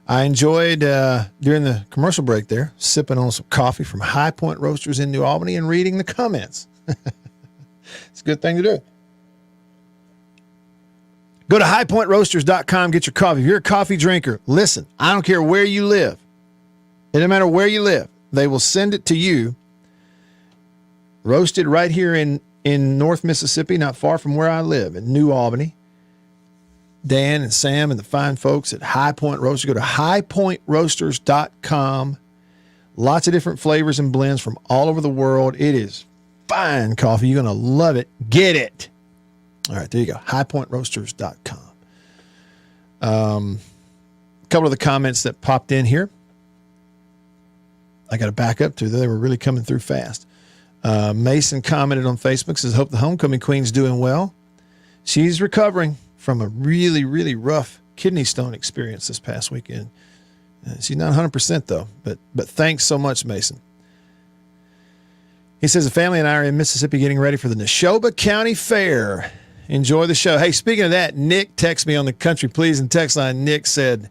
I enjoyed, during the commercial break there, sipping on some coffee from High Point Roasters in New Albany and reading the comments. It's a good thing to do. Go to highpointroasters.com, get your coffee. If you're a coffee drinker, listen, I don't care where you live. It doesn't matter where you live. They will send it to you, roasted right here in North Mississippi, not far from where I live, in New Albany. Dan and Sam and the fine folks at High Point Roasters. Go to highpointroasters.com. Lots of different flavors and blends from all over the world. It is fine coffee. You're going to love it. Get it. All right, there you go. highpointroasters.com. A couple of the comments that popped in here, I got to back up to. They were really coming through fast. Mason commented on Facebook, says, hope the homecoming queen's doing well. She's recovering from a really, really rough kidney stone experience this past weekend. She's not 100% though, but thanks so much, Mason. He says, the family and I are in Mississippi getting ready for the Neshoba County Fair. Enjoy the show. Hey, speaking of that, Nick texted me on the Country Pleasing text line. Nick said,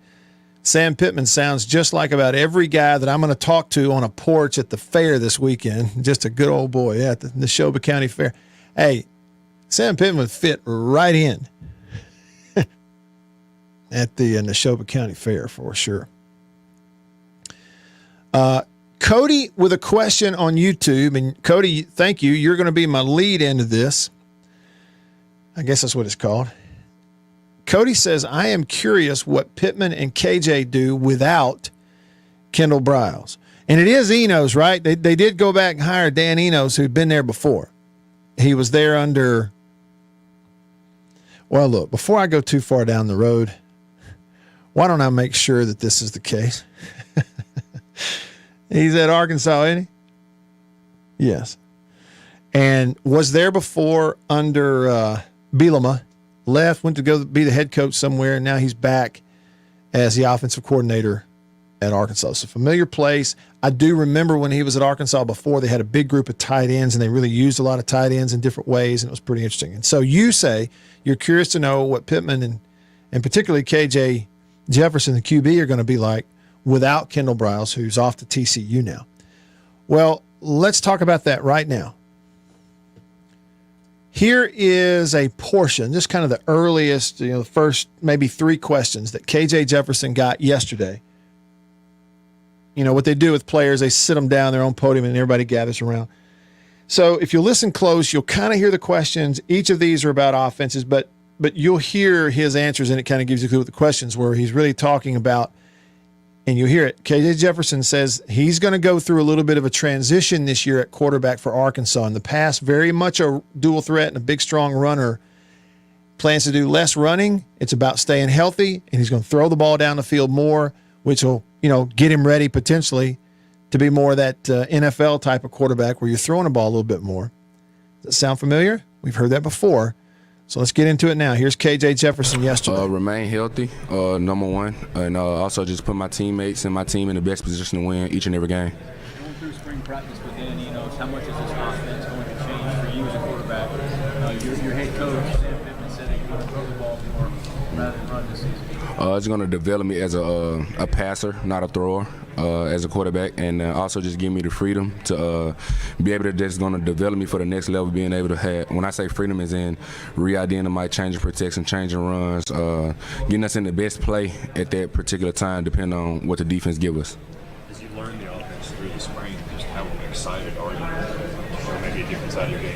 Sam Pittman sounds just like about every guy that I'm going to talk to on a porch at the fair this weekend. Just a good old boy at the Neshoba County Fair. Hey, Sam Pittman would fit right in at the Neshoba County Fair for sure. Cody with a question on YouTube. And Cody, thank you. You're going to be my lead into this. I guess that's what it's called. Cody says, I am curious what Pittman and KJ do without Kendall Briles. And it is Enos, right? They did go back and hire Dan Enos, who'd been there before. He was there under, well, look, before I go too far down the road, why don't I make sure that this is the case? He's at Arkansas, isn't he? Yes. And was there before under Bielema, left, went to go be the head coach somewhere, and now he's back as the offensive coordinator at Arkansas. It's a familiar place. I do remember when he was at Arkansas before, they had a big group of tight ends, and they really used a lot of tight ends in different ways, and it was pretty interesting. And so you say you're curious to know what Pittman and particularly KJ Jefferson, the QB, are going to be like without Kendall Briles, who's off to TCU now. Well, let's talk about that right now. Here is a portion, just kind of the earliest, the first maybe 3 questions that KJ Jefferson got yesterday. What they do with players, they sit them down their own podium and everybody gathers around. So if you listen close, you'll kind of hear the questions. Each of these are about offenses, but you'll hear his answers, and it kind of gives you a clue what the questions were. He's really talking about, and you'll hear it. KJ Jefferson says he's going to go through a little bit of a transition this year at quarterback for Arkansas. In the past, very much a dual threat and a big, strong runner. Plans to do less running. It's about staying healthy, and he's going to throw the ball down the field more, which will, get him ready potentially to be more of that NFL type of quarterback where you're throwing the ball a little bit more. Does that sound familiar? We've heard that before. So let's get into it now. Here's KJ Jefferson yesterday. Remain healthy, number one, and also just put my teammates and my team in the best position to win each and every game. Going through spring practice, but then, how much is this offense going to change for you as a quarterback? Your head coach, Sam Pittman, said that you're going to throw the ball more rather than run this season. It's going to develop me as a passer, not a thrower, as a quarterback, and also just give me the freedom to be able to just going to develop me for the next level, being able to have, when I say freedom, is in re-IDing my changing protection, changing runs, getting us in the best play at that particular time, depending on what the defense give us. As you learn the offense through the spring, just how excited are you, or maybe a different side of your game?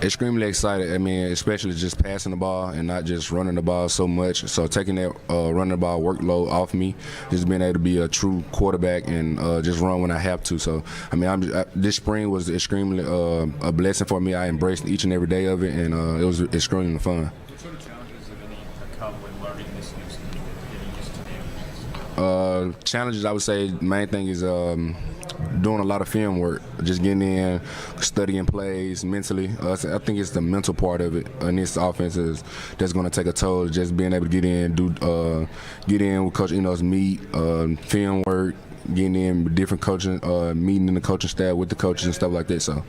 Extremely excited. I mean, especially just passing the ball and not just running the ball so much. So taking that running the ball workload off me, just being able to be a true quarterback and just run when I have to. So, I mean, this spring was extremely a blessing for me. I embraced each and every day of it, and it was extremely fun. What sort of challenges, if any, come when learning this new scheme and getting used to the offense? Challenges, I would say, main thing is doing a lot of film work, just getting in, studying plays mentally. I think it's the mental part of it, and this offense that's going to take a toll. Just being able to get in with Coach Eno's meet, film work, getting in with different coaching, meeting in the coaching staff with the coaches and stuff like that. So.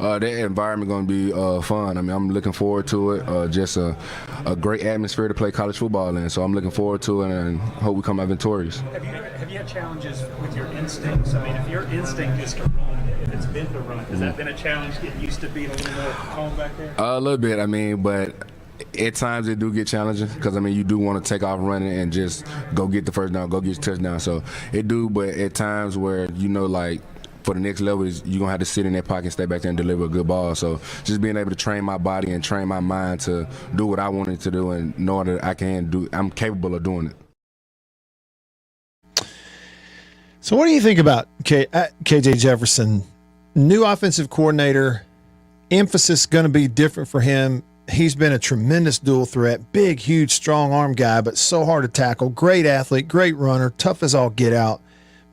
That environment going to be fun. I mean, I'm looking forward to it. Just a great atmosphere to play college football in. So I'm looking forward to it and hope we come out victorious. Have you had challenges with your instincts? I mean, if your instinct is to run, if it's been to run, has that been a challenge getting used to being a little more calm back there? A little bit. I mean, but at times it do get challenging because, I mean, you do want to take off running and just go get the first down, go get your touchdown. So it do, but at times where, like, for the next level, is you're going to have to sit in that pocket and stay back there and deliver a good ball. So just being able to train my body and train my mind to do what I wanted to do and know that I'm capable of doing it. So what do you think about KJ Jefferson? New offensive coordinator, emphasis going to be different for him. He's been a tremendous dual threat, big, huge, strong arm guy, but so hard to tackle. Great athlete, great runner, tough as all get out.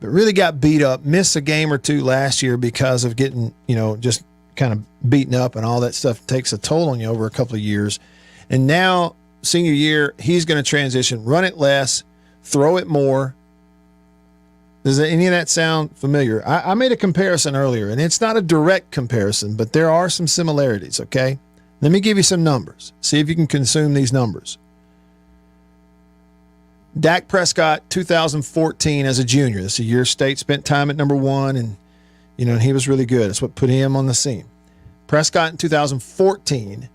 But really got beat up, missed a game or two last year because of getting, just kind of beaten up, and all that stuff takes a toll on you over a couple of years. And now, senior year, he's going to transition, run it less, throw it more. Does any of that sound familiar? I made a comparison earlier, and it's not a direct comparison, but there are some similarities, okay? Let me give you some numbers. See if you can consume these numbers. Dak Prescott, 2014 as a junior. This is a year State spent time at number 1, and he was really good. That's what put him on the scene. Prescott in 2014,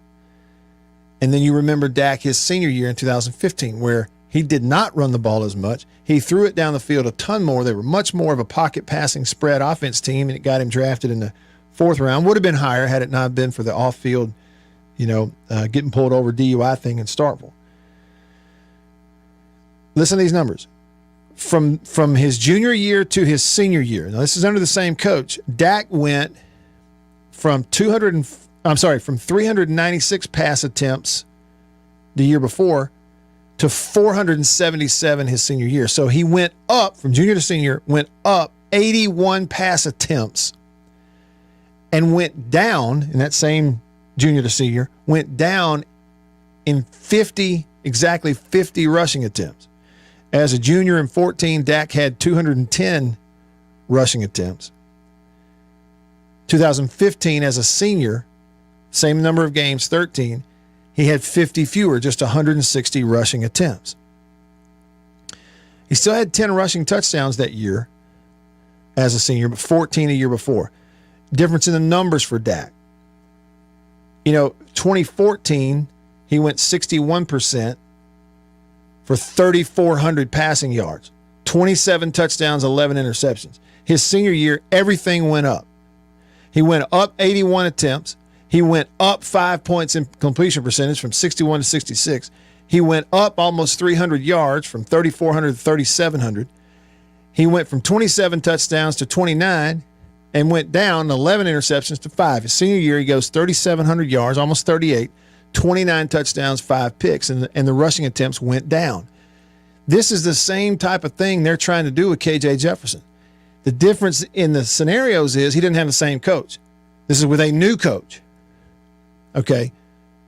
and then you remember Dak his senior year in 2015, where he did not run the ball as much. He threw it down the field a ton more. They were much more of a pocket passing spread offense team, and it got him drafted in the 4th round. Would have been higher had it not been for the off-field, getting pulled over DUI thing in Starkville. Listen to these numbers. From his junior year to his senior year, now this is under the same coach, Dak went from 396 pass attempts the year before to 477 his senior year. So he went up, from junior to senior, went up 81 pass attempts, and went down in that same junior to senior, went down in exactly 50 rushing attempts. As a junior in 14, Dak had 210 rushing attempts. 2015, as a senior, same number of games, 13, he had 50 fewer, just 160 rushing attempts. He still had 10 rushing touchdowns that year as a senior, but 14 a year before. Difference in the numbers for Dak. 2014, he went 61% for 3,400 passing yards, 27 touchdowns, 11 interceptions. His senior year, everything went up. He went up 81 attempts. He went up 5 points in completion percentage from 61 to 66. He went up almost 300 yards from 3,400 to 3,700. He went from 27 touchdowns to 29 and went down 11 interceptions to 5. His senior year, he goes 3,700 yards, almost 38, 29 touchdowns, 5 picks, and the rushing attempts went down. This is the same type of thing they're trying to do with KJ Jefferson. The difference in the scenarios is he didn't have the same coach. This is with a new coach, okay,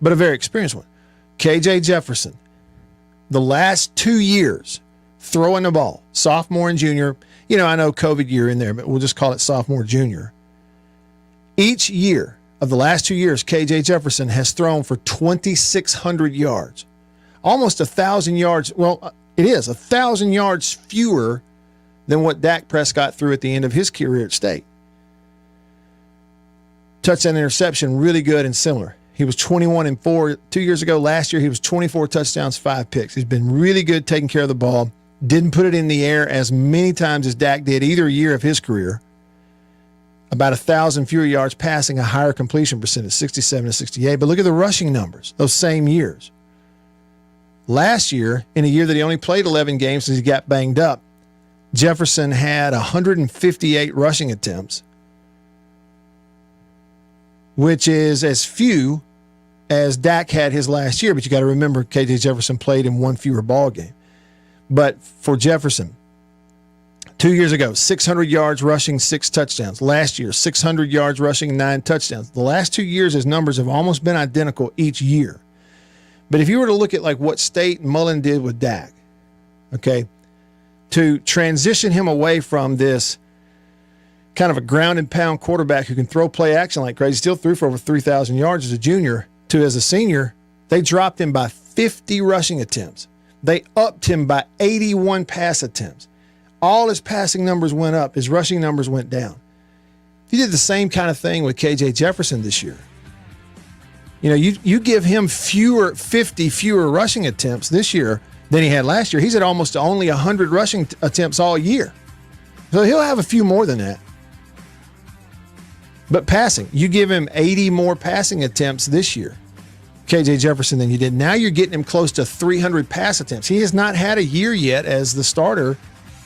but a very experienced one. KJ Jefferson, the last 2 years throwing the ball, sophomore and junior, I know COVID year in there, but we'll just call it sophomore, junior. Each year of the last 2 years, KJ Jefferson has thrown for 2,600 yards, almost 1,000 yards. Well, it is 1,000 yards fewer than what Dak Prescott threw at the end of his career at State. Touchdown interception, really good and similar. He was 21-4 2 years ago. Last year, he was 24 touchdowns, 5 picks. He's been really good taking care of the ball. Didn't put it in the air as many times as Dak did either year of his career. About 1,000 fewer yards passing, a higher completion percentage, 67 to 68. But look at the rushing numbers, those same years. Last year, in a year that he only played 11 games since he got banged up, Jefferson had 158 rushing attempts, which is as few as Dak had his last year. But you got to remember, KJ Jefferson played in one fewer ball game. But for Jefferson, 2 years ago, 600 yards rushing, 6 touchdowns. Last year, 600 yards rushing, 9 touchdowns. The last 2 years, his numbers have almost been identical each year. But if you were to look at like what State and Mullen did with Dak, okay, to transition him away from this kind of a ground and pound quarterback who can throw play action like crazy, still threw for over 3,000 yards as a junior, to as a senior, they dropped him by 50 rushing attempts. They upped him by 81 pass attempts. All his passing numbers went up. His rushing numbers went down. You did the same kind of thing with KJ Jefferson this year. You give him 50 fewer rushing attempts this year than he had last year. He's at almost only 100 rushing attempts all year. So he'll have a few more than that. But passing, you give him 80 more passing attempts this year, KJ Jefferson, than you did. Now you're getting him close to 300 pass attempts. He has not had a year yet as the starter.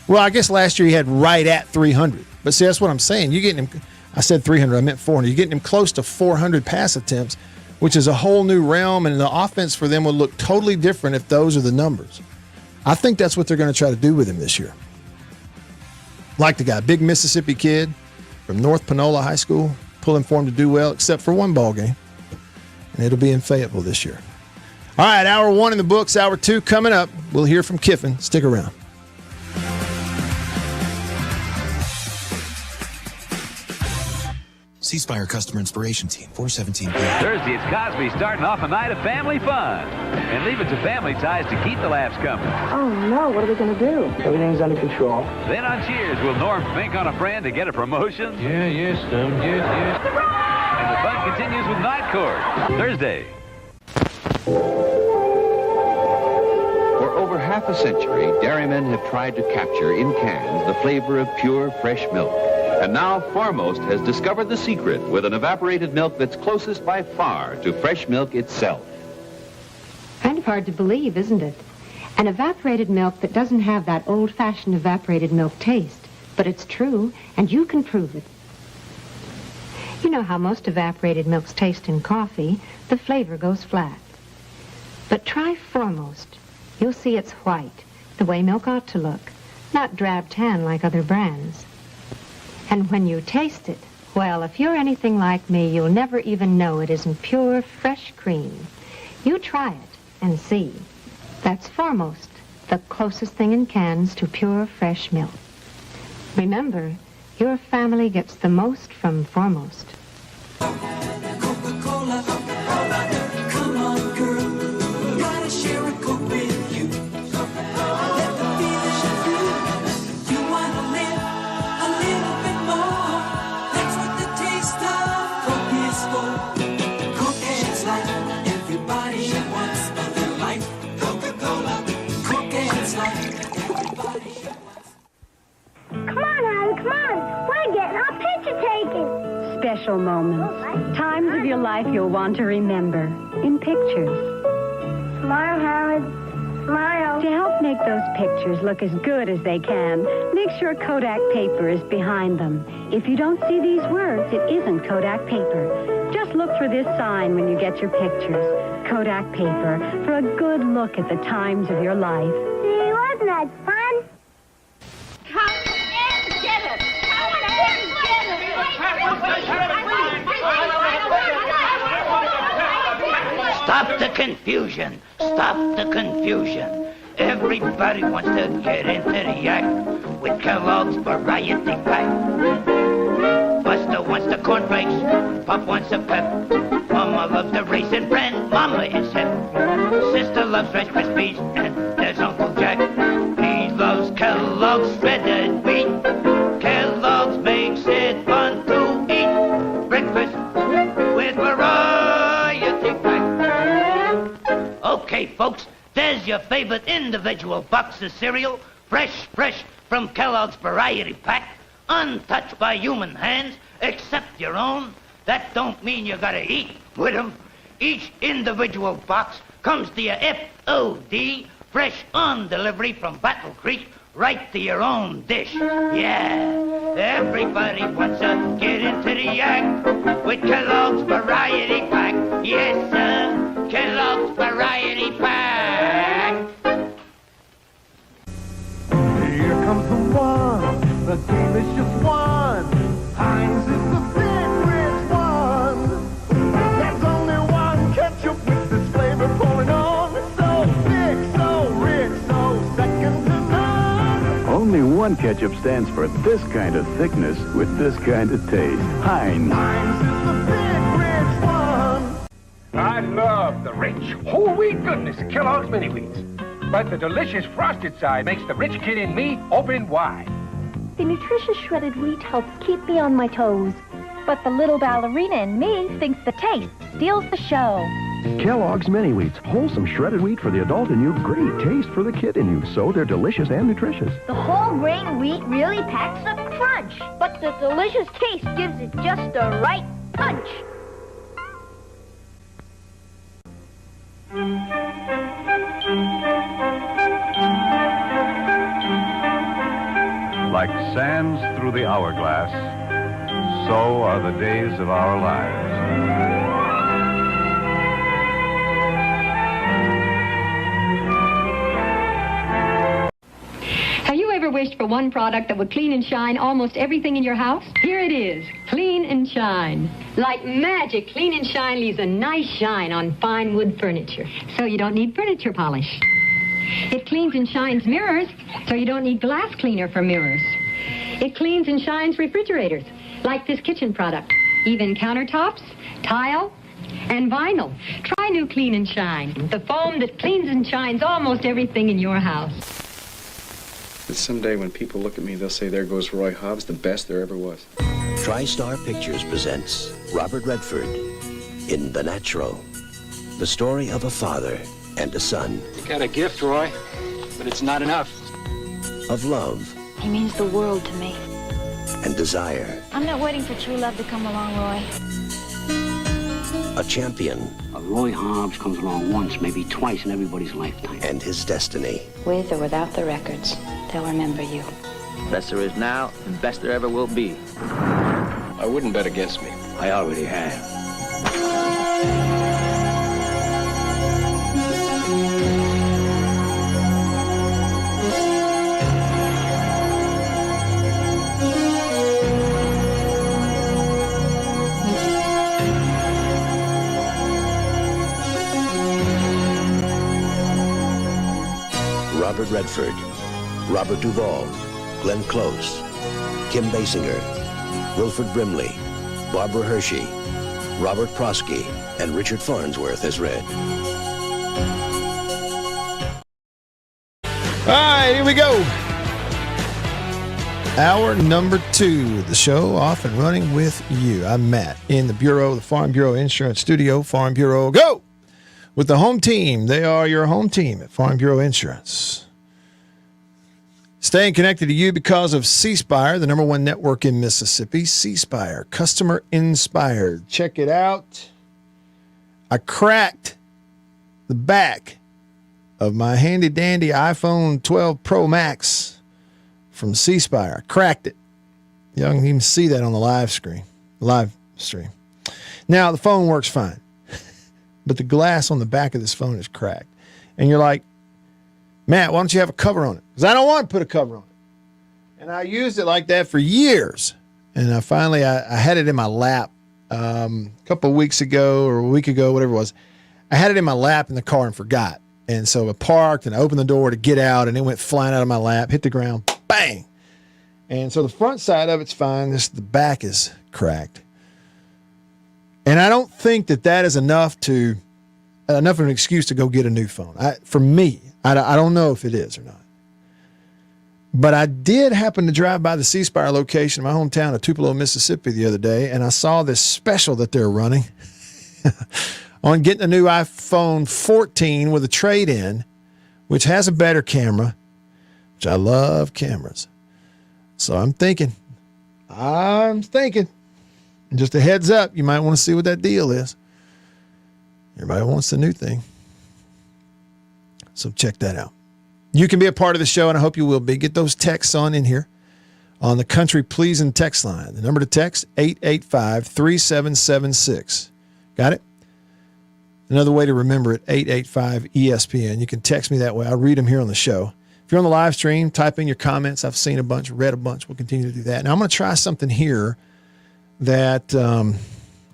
Well, I guess last year he had right at 300. But see, that's what I'm saying. You're getting him, I said 300, I meant 400. You're getting him close to 400 pass attempts, which is a whole new realm, and the offense for them will look totally different if those are the numbers. I think that's what they're going to try to do with him this year. Like the guy, big Mississippi kid from North Panola High School, pulling for him to do well, except for one ball game. And it'll be in Fayetteville this year. All right, hour 1 in the books, hour 2 coming up. We'll hear from Kiffin. Stick around. C Spire Customer Inspiration Team, 417 p.m. Thursday, it's Cosby starting off a night of family fun. And leave it to Family Ties to keep the laughs coming. Oh, no. What are we going to do? Everything's under control. Then on Cheers, will Norm fink on a friend to get a promotion? Yeah, yes, Stum. Yes. And the fun continues with Night Court, Thursday. For over half a century, dairymen have tried to capture in cans the flavor of pure, fresh milk. And now Foremost has discovered the secret with an evaporated milk that's closest by far to fresh milk itself. Kind of hard to believe, isn't it? An evaporated milk that doesn't have that old-fashioned evaporated milk taste. But it's true, and you can prove it. You know how most evaporated milks taste in coffee. The flavor goes flat. But try Foremost. You'll see it's white, the way milk ought to look, not drab tan like other brands. And when you taste it, Well, if you're anything like me, you'll never even know it isn't pure, fresh cream. You try it and see. That's Foremost, the closest thing in cans to pure, fresh milk. Remember, your family gets the most from Foremost. Coca-Cola, come on, girl. Gotta share a Coke with you. Let the feeling shine through. You wanna live a little bit more. That's what the taste of Coke is for. Coke is life. Everybody wants a little life. Coca-Cola, Coke is life. Everybody wants. Come on, Harry, come on. We're getting our picture taken. Special moments. Times of your life you'll want to remember. In pictures. Smile, Howard. Smile. To help make those pictures look as good as they can, make sure Kodak paper is behind them. If you don't see these words, it isn't Kodak paper. Just look for this sign when you get your pictures. Kodak paper, for a good look at the times of your life. See, wasn't that fun? Come and get it. Come and get it. Stop the confusion. Stop the confusion. Everybody wants to get into the act with Kellogg's Variety Pack. Buster wants the cornflakes. Pop wants a pep. Mama loves the raisin bran. Mama is hip. Sister loves Rice Krispies. And there's Uncle Jack. He loves Kellogg's shredded wheat. Kellogg's makes it fun to eat. Breakfast with Variety Pack. Okay, folks, there's your favorite individual box of cereal. Fresh from Kellogg's Variety Pack. Untouched by human hands, except your own. That don't mean you gotta eat with them. Each individual box comes to your FOD, fresh on delivery from Battle Creek, right to your own dish. Yeah, everybody wants to get into the act with Kellogg's Variety Pack. Yes, sir, Kellogg's Variety Pack. Here comes the one, the delicious one. Heinz is the big red one. There's only one ketchup with this flavor pouring on. It's so thick, so rich, so second to none. Only one ketchup stands for this kind of thickness with this kind of taste. Heinz. Heinz is the big red one. I love the rich, whole wheat goodness of Kellogg's Mini Wheats. But the delicious frosted side makes the rich kid in me open wide. The nutritious shredded wheat helps keep me on my toes. But the little ballerina in me thinks the taste steals the show. Kellogg's Mini Wheats, wholesome shredded wheat for the adult in you, great taste for the kid in you. So they're delicious and nutritious. The whole grain wheat really packs a crunch, but the delicious taste gives it just the right punch. Like sands through the hourglass, so are the days of our lives. Have you ever wished for one product that would clean and shine almost everything in your house? Here it is, Clean and Shine. Like magic, Clean and Shine leaves a nice shine on fine wood furniture, so you don't need furniture polish. It cleans and shines mirrors, so you don't need glass cleaner for mirrors. It cleans and shines refrigerators, like this kitchen product. Even countertops, tile, and vinyl. Try new Clean and Shine, the foam that cleans and shines almost everything in your house. Someday when people look at me, they'll say, there goes Roy Hobbs, the best there ever was. TriStar Pictures presents Robert Redford in The Natural, the story of a father and a son. You got a gift, Roy, but it's not enough. Of love. He means the world to me. And desire. I'm not waiting for true love to come along, Roy. A champion. Roy Hobbs comes along once, maybe twice in everybody's lifetime. And his destiny. With or without the records, they'll remember you. Best there is now, and best there ever will be. I wouldn't bet against me. I already have. Robert Redford, Robert Duvall, Glenn Close, Kim Basinger, Wilford Brimley, Barbara Hershey, Robert Prosky, and Richard Farnsworth as Red. All right, here we go. Hour number 2 of the show, off and running with you. I'm Matt in the Bureau, the Farm Bureau Insurance Studio. Farm Bureau, go! With the home team. They are your home team at Farm Bureau Insurance. Staying connected to you because of C-Spire, the #1 network in Mississippi. C-Spire, customer inspired. Check it out. I cracked the back of my handy-dandy iPhone 12 Pro Max from C-Spire. I cracked it. You can even see that on the live stream. Now, the phone works fine, but the glass on the back of this phone is cracked. And you're like, Matt, why don't you have a cover on it? Because I don't want to put a cover on it. And I used it like that for years. And I had it in my lap a couple of weeks ago or a week ago, whatever it was. I had it in my lap in the car and forgot. And so I parked and I opened the door to get out, and it went flying out of my lap, hit the ground, bang. And so the front side of it's fine. The back is cracked. And I don't think that is enough of an excuse to go get a new phone. For me, I don't know if it is or not. But I did happen to drive by the C-Spire location in my hometown of Tupelo, Mississippi the other day, and I saw this special that they're running on getting a new iPhone 14 with a trade-in, which has a better camera, which I love cameras. So I'm thinking, just a heads up, you might want to see what that deal is. Everybody wants the new thing. So check that out. You can be a part of the show, and I hope you will be. Get those texts on in here on the Country Pleasing text line. The number to text, 885-3776. Got it? Another way to remember it, 885-ESPN. You can text me that way. I'll read them here on the show. If you're on the live stream, type in your comments. I've seen a bunch, read a bunch. We'll continue to do that. Now, I'm going to try something here that,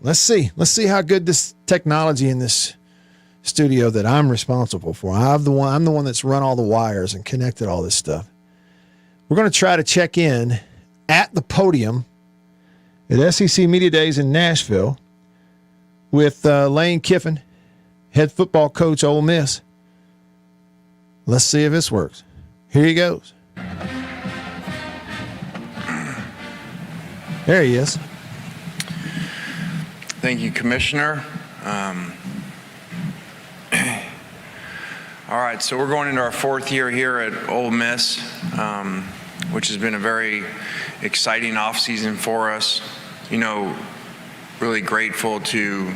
let's see how good this technology in this studio that I'm responsible for. I'm the one that's run all the wires and connected all this stuff. We're going to try to check in at the podium at SEC Media Days in Nashville with Lane Kiffin, head football coach, Ole Miss. Let's see if this works. Here he goes. There he is. Thank you, Commissioner. All right, so we're going into our 4th year here at Ole Miss, which has been a very exciting offseason for us. Really grateful to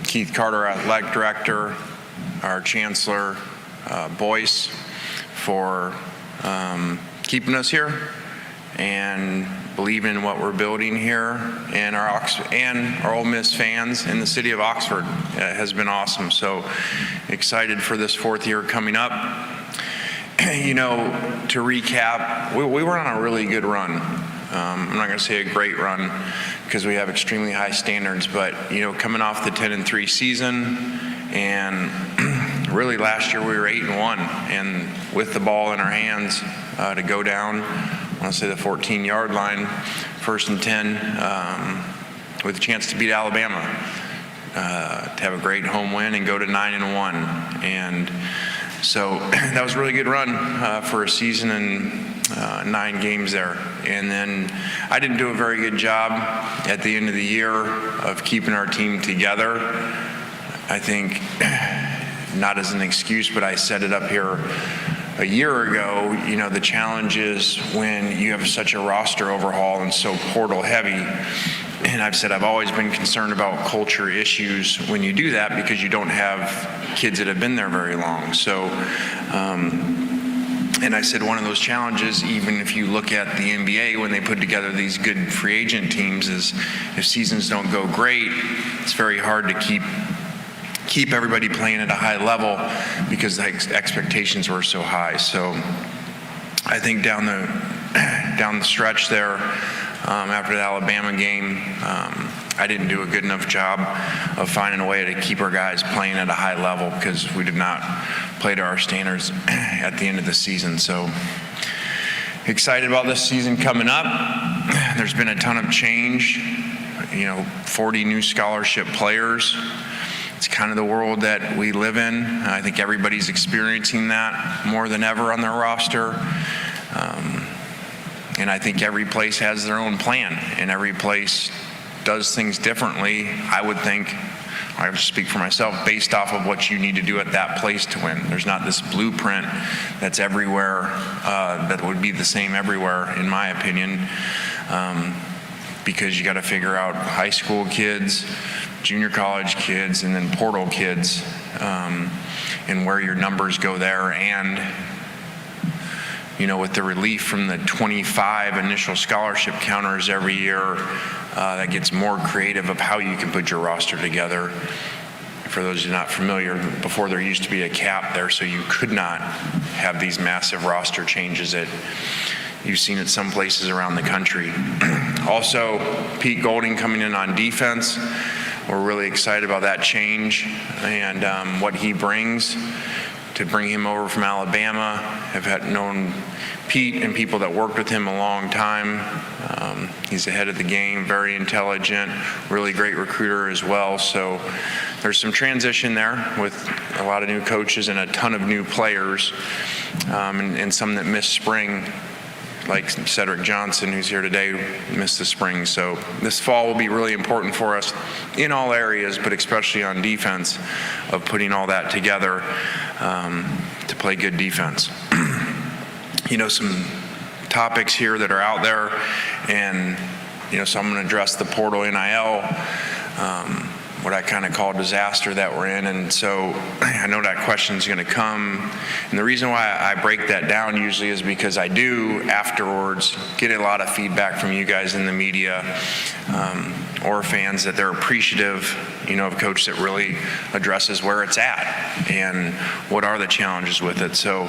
Keith Carter, athletic director, our chancellor, Boyce, for keeping us here and believing in what we're building here, and our Ole Miss fans in the city of Oxford has been awesome. So excited for this 4th year coming up. To recap, we were on a really good run. I'm not going to say a great run because we have extremely high standards, but coming off the 10-3 season, and really last year we were 8-1, and with the ball in our hands to go down, I want to say the 14-yard line, 1st and 10, with a chance to beat Alabama, to have a great home win and go to 9-1, and so that was a really good run for a season and 9 games there. And then I didn't do a very good job at the end of the year of keeping our team together. I think, not as an excuse, but I set it up here a year ago. The challenge is when you have such a roster overhaul and so portal heavy. And I've said I've always been concerned about culture issues when you do that, because you don't have kids that have been there very long. So, and I said one of those challenges, even if you look at the NBA when they put together these good free agent teams, is if seasons don't go great, it's very hard to keep everybody playing at a high level because the expectations were so high. So I think down the stretch there, after the Alabama game, I didn't do a good enough job of finding a way to keep our guys playing at a high level because we did not play to our standards at the end of the season. So excited about this season coming up. There's been a ton of change, 40 new scholarship players. It's kind of the world that we live in. I think everybody's experiencing that more than ever on their roster. And I think every place has their own plan, and every place does things differently, I would think. I have to speak for myself, based off of what you need to do at that place to win. There's not this blueprint that's everywhere, that would be the same everywhere, in my opinion, because you got to figure out high school kids, junior college kids, and then portal kids, and where your numbers go there. And with the relief from the 25 initial scholarship counters every year, that gets more creative of how you can put your roster together. For those who are not familiar, before there used to be a cap there, so you could not have these massive roster changes that you've seen at some places around the country. Also, Pete Golding coming in on defense. We're really excited about that change and what he brings. To bring him over from Alabama, have known Pete and people that worked with him a long time. He's ahead of the game, very intelligent, really great recruiter as well. So there's some transition there with a lot of new coaches and a ton of new players, and some that missed spring, like Cedric Johnson, who's here today, missed the spring. So this fall will be really important for us in all areas, but especially on defense, of putting all that together to play good defense. Some topics here that are out there, and so I'm going to address the portal NIL, what I kind of call disaster that we're in. And so I know that question is going to come. And the reason why I break that down usually is because I do afterwards get a lot of feedback from you guys in the media, or fans, that they're appreciative, of a coach that really addresses where it's at and what are the challenges with it. So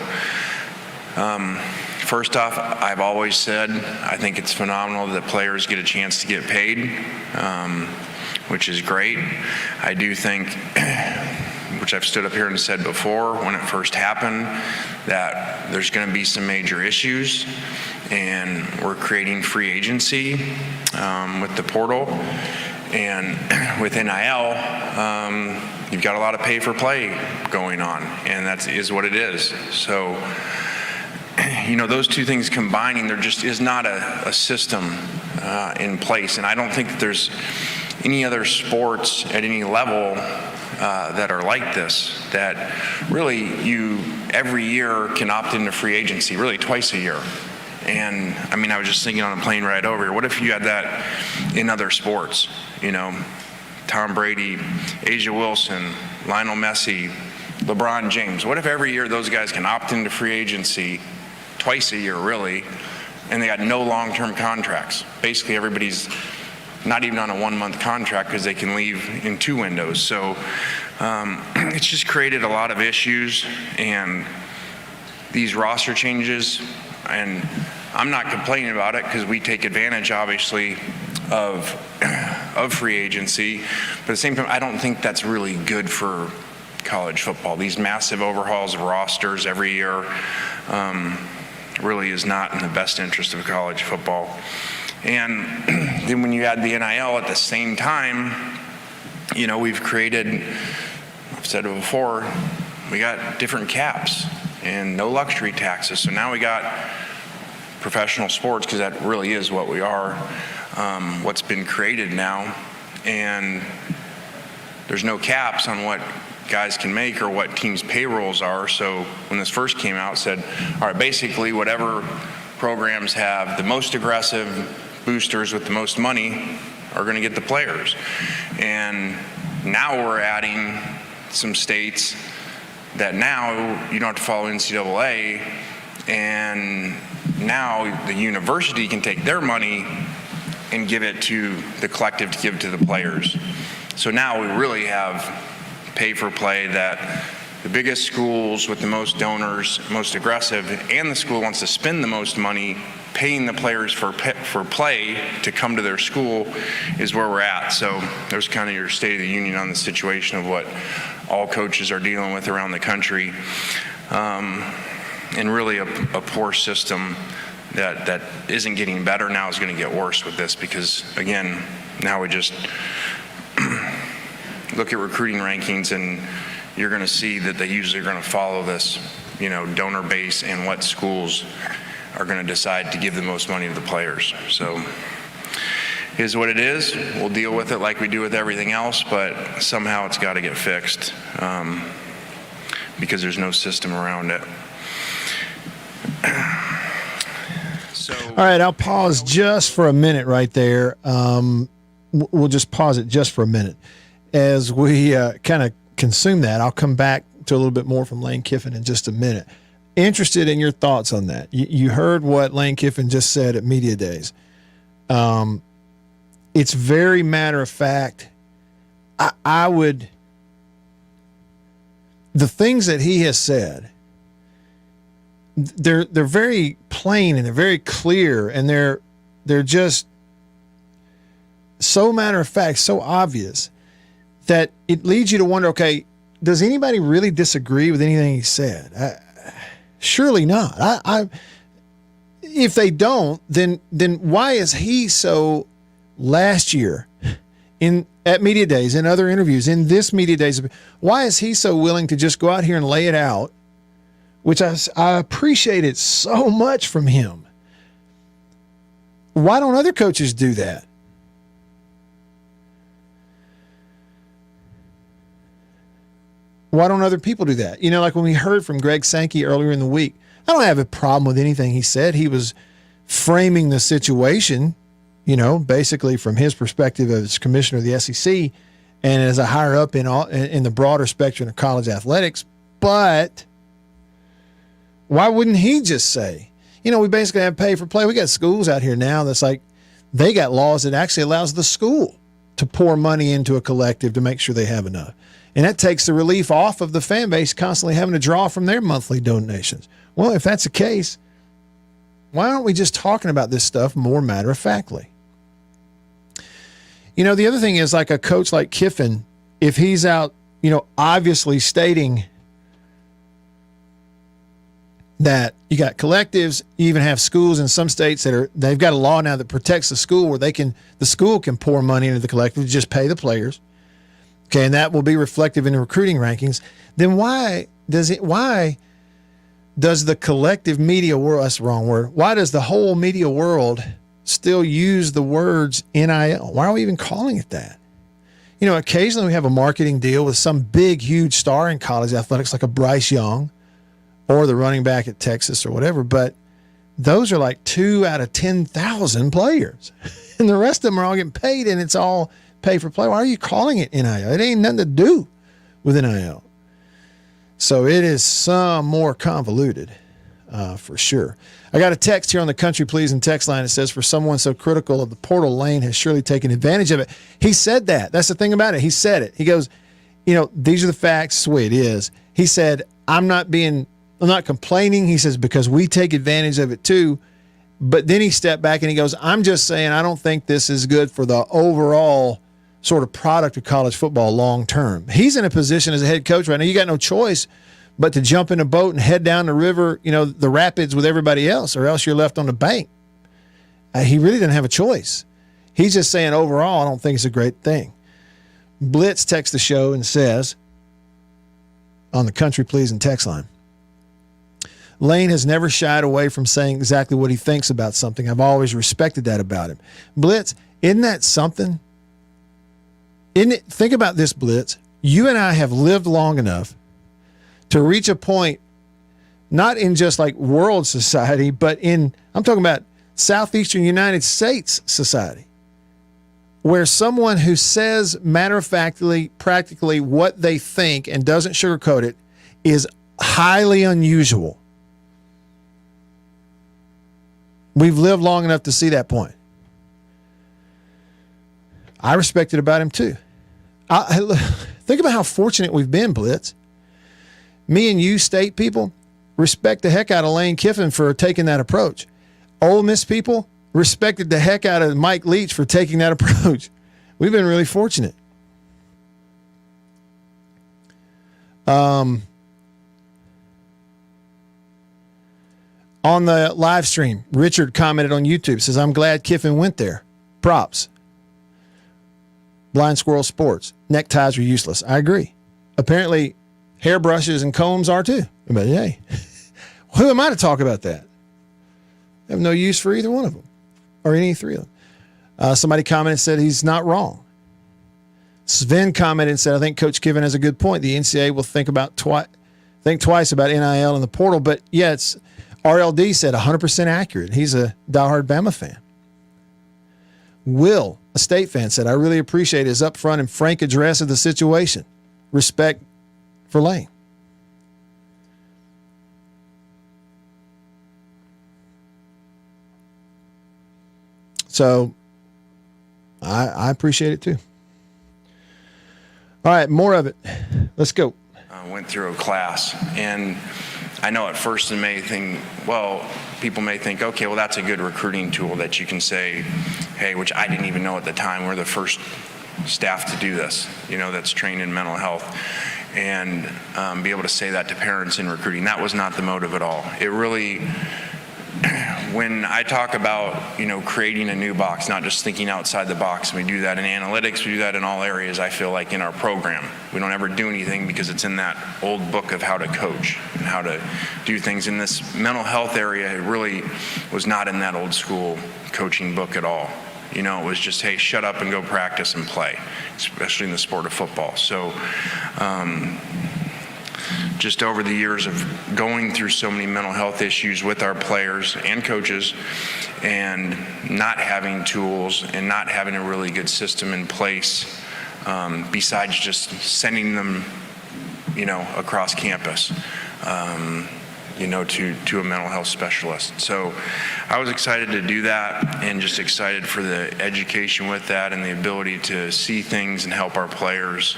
first off, I've always said I think it's phenomenal that players get a chance to get paid, which is great. I do think, which I've stood up here and said before when it first happened, that there's going to be some major issues, and we're creating free agency with the portal. And with NIL, you've got a lot of pay for play going on, and that is what it is. So, those two things combining, there just is not a system in place. And I don't think that there's any other sports at any level that are like this, that really you every year can opt into free agency, really twice a year. And I was just thinking on a plane ride over here, what if you had that in other sports? Tom Brady, Asia Wilson, Lionel Messi, LeBron James. What if every year those guys can opt into free agency twice a year, really, and they got no long-term contracts? Basically, everybody's not even on a 1-month contract because they can leave in 2 windows. So it's just created a lot of issues, and these roster changes, and I'm not complaining about it because we take advantage, obviously, of free agency. But at the same time, I don't think that's really good for college football. These massive overhauls of rosters every year really is not in the best interest of college football. And then when you add the NIL at the same time, we've created, I've said it before, we got different caps and no luxury taxes. So now we got professional sports, because that really is what we are, what's been created now. And there's no caps on what guys can make or what teams' payrolls are. So when this first came out, it said, all right, basically whatever programs have the most aggressive boosters with the most money are going to get the players. And now we're adding some states that now you don't have to follow NCAA, and now the university can take their money and give it to the collective to give to the players. So now we really have pay for play that the biggest schools with the most donors, most aggressive, and the school wants to spend the most money paying the players for play to come to their school is where we're at. So there's kind of your State of the Union on the situation of what all coaches are dealing with around the country, and really a poor system that isn't getting better now is going to get worse with this, because again, now we just look at recruiting rankings and you're going to see that they usually are going to follow this, donor base and what schools are going to decide to give the most money to the players. So it is what it is. We'll deal with it like we do with everything else, but somehow it's got to get fixed, because there's no system around it. All right, I'll pause just for a minute right there. We'll just pause it just for a minute. As we kind of consume that, I'll come back to a little bit more from Lane Kiffin in just a minute. Interested in your thoughts on that. You heard what Lane Kiffin just said at Media Days. It's very matter of fact. I would, the things that he has said, they're very plain and they're very clear, and they're just so matter of fact, so obvious that it leads you to wonder, okay, does anybody really disagree with anything he said? Surely not. If they don't, then why is he so, last year at Media Days, in other interviews, in this Media Days, why is he so willing to just go out here and lay it out, which I appreciate it so much from him? Why don't other coaches do that? Why don't other people do that? Like when we heard from Greg Sankey earlier in the week, I don't have a problem with anything he said. He was framing the situation, basically from his perspective as commissioner of the SEC and as a higher up in the broader spectrum of college athletics. But why wouldn't he just say, we basically have pay for play. We got schools out here now that's like, they got laws that actually allows the school to pour money into a collective to make sure they have enough. And that takes the relief off of the fan base constantly having to draw from their monthly donations. Well, if that's the case, why aren't we just talking about this stuff more matter-of-factly? The other thing is, like a coach like Kiffin, if he's out, obviously stating that you got collectives, you even have schools in some states they've got a law now that protects the school where the school can pour money into the collective to just pay the players. Okay, and that will be reflective in the recruiting rankings. Then why does the collective media world, that's the wrong word, why does the whole media world still use the words NIL? Why are we even calling it that? Occasionally we have a marketing deal with some big, huge star in college athletics like a Bryce Young or the running back at Texas or whatever, but those are like 2 out of 10,000 players. And the rest of them are all getting paid, and it's all pay for play. Why are you calling it NIL? It ain't nothing to do with NIL. So it is some more convoluted, for sure. I got a text here on the Country Pleasing text line. It says, for someone so critical of the portal, Lane has surely taken advantage of it. He said that. That's the thing about it. He said it. He goes, these are the facts. That's the way it is. He said, I'm not complaining. He says, because we take advantage of it too. But then he stepped back and he goes, I'm just saying, I don't think this is good for the overall sort of product of college football long term. He's in a position as a head coach right now. You got no choice but to jump in a boat and head down the river, the rapids with everybody else, or else you're left on the bank. He really didn't have a choice. He's just saying overall, I don't think it's a great thing. Blitz texts the show and says on the Country Pleasing text line, Lane has never shied away from saying exactly what he thinks about something. I've always respected that about him. Blitz, isn't that something? Think about this, Blitz. You and I have lived long enough to reach a point, not in just like world society, but I'm talking about Southeastern United States society, where someone who says matter-of-factly, practically what they think and doesn't sugarcoat it is highly unusual. We've lived long enough to see that point. I respect it about him too. Think about how fortunate we've been, Blitz. Me and you, state people, respect the heck out of Lane Kiffin for taking that approach. Ole Miss people respected the heck out of Mike Leach for taking that approach. We've been really fortunate. On the live stream, Richard commented on YouTube, says, I'm glad Kiffin went there. Props. Blind Squirrel Sports. Neckties are useless. I agree. Apparently, hairbrushes and combs are too. But hey, who am I to talk about that? I have no use for either one of them or any three of them. Somebody commented and said he's not wrong. Sven commented and said, I think Coach Kiffin has a good point. The NCAA will think twice about NIL and the portal. But yeah, it's RLD said 100% accurate. He's a diehard Bama fan. Will, a State fan, said, I really appreciate his upfront and frank address of the situation. Respect for Lane. So I appreciate it too. All right, more of it. Let's go. I went through a class, and I know at first people may think, okay, well, that's a good recruiting tool that you can say, hey, which I didn't even know at the time, we're the first staff to do this, that's trained in mental health, and be able to say that to parents in recruiting. That was not the motive at all. It really, when I talk about, creating a new box, not just thinking outside the box, we do that in analytics, we do that in all areas, I feel like, in our program. We don't ever do anything because it's in that old book of how to coach and how to do things. In this mental health area, it really was not in that old school coaching book at all. It was just, hey, shut up and go practice and play, especially in the sport of football. So, just over the years of going through so many mental health issues with our players and coaches, and not having tools and not having a really good system in place, besides just sending them, across campus, to a mental health specialist. So I was excited to do that, and just excited for the education with that and the ability to see things and help our players.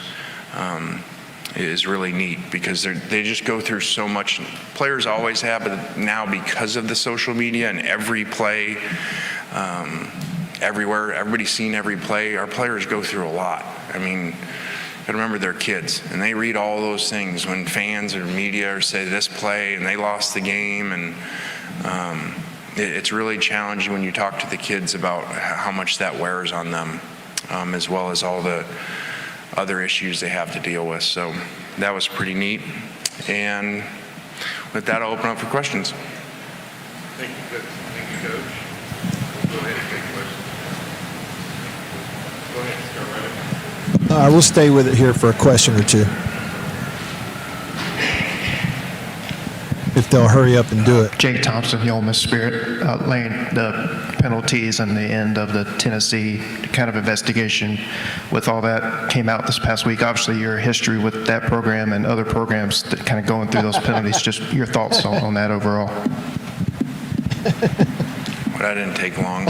Is really neat because they just go through so much. Players always have, but now because of the social media and every play, everywhere, everybody's seen every play, our players go through a lot. I mean, you gotta remember they're kids, and they read all those things when fans or media say this play and they lost the game, and it's really challenging when you talk to the kids about how much that wears on them, as well as all the other issues they have to deal with. So that was pretty neat. And with that, I'll open up for questions. Thank you, Coach. We'll go ahead and take questions. Go ahead and start right up. We'll stay with it here for a question or two. If they'll hurry up and do it. Jake Thompson, the Ole Miss Spirit, Lane, the penalties and the end of the Tennessee kind of investigation with all that came out this past week. Obviously, your history with that program and other programs that kind of going through those penalties, just your thoughts on that overall. But that didn't take long.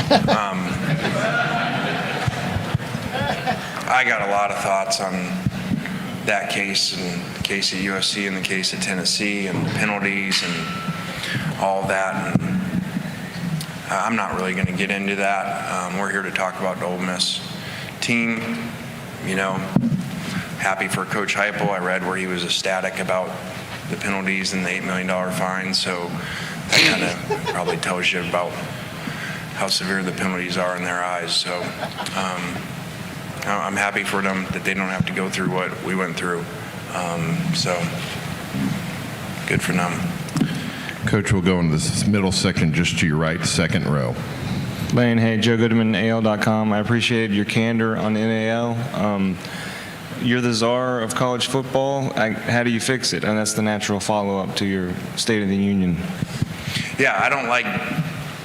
I got a lot of thoughts on that case, and the case at USC and the case at Tennessee and the penalties and all that. And I'm not really going to get into that. We're here to talk about the Ole Miss team. Happy for Coach Heupel. I read where he was ecstatic about the penalties and the $8 million fine. So that kind of probably tells you about how severe the penalties are in their eyes. So I'm happy for them that they don't have to go through what we went through. So good for them. Coach, we'll go into this middle section just to your right, second row. Lane, hey, Joe Goodman, AL.com. I appreciate your candor on NAL. You're the czar of college football. How do you fix it? And that's the natural follow-up to your State of the Union. Yeah, I don't like,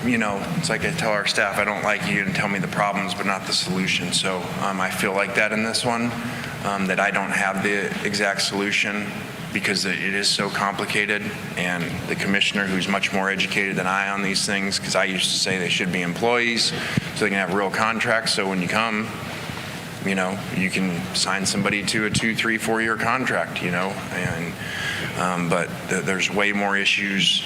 it's like I tell our staff, I don't like you to tell me the problems but not the solution. So I feel like that in this one, that I don't have the exact solution because it is so complicated, and the commissioner, who's much more educated than I on these things, because I used to say they should be employees so they can have real contracts, so when you come, you can sign somebody to a 2, 3, 4 year contract, and but there's way more issues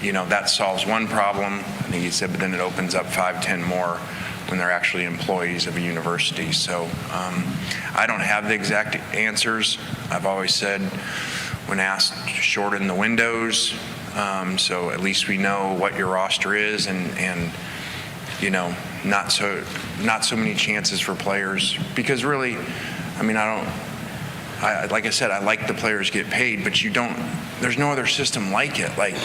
that solves one problem. I think he said, but then it opens up 5, 10 more when they're actually employees of a university. So I don't have the exact answers. I've always said, when asked, shorten the windows, so at least we know what your roster is, and not so many chances for players, because really, like I said, I like the players get paid, but there's no other system like it. Like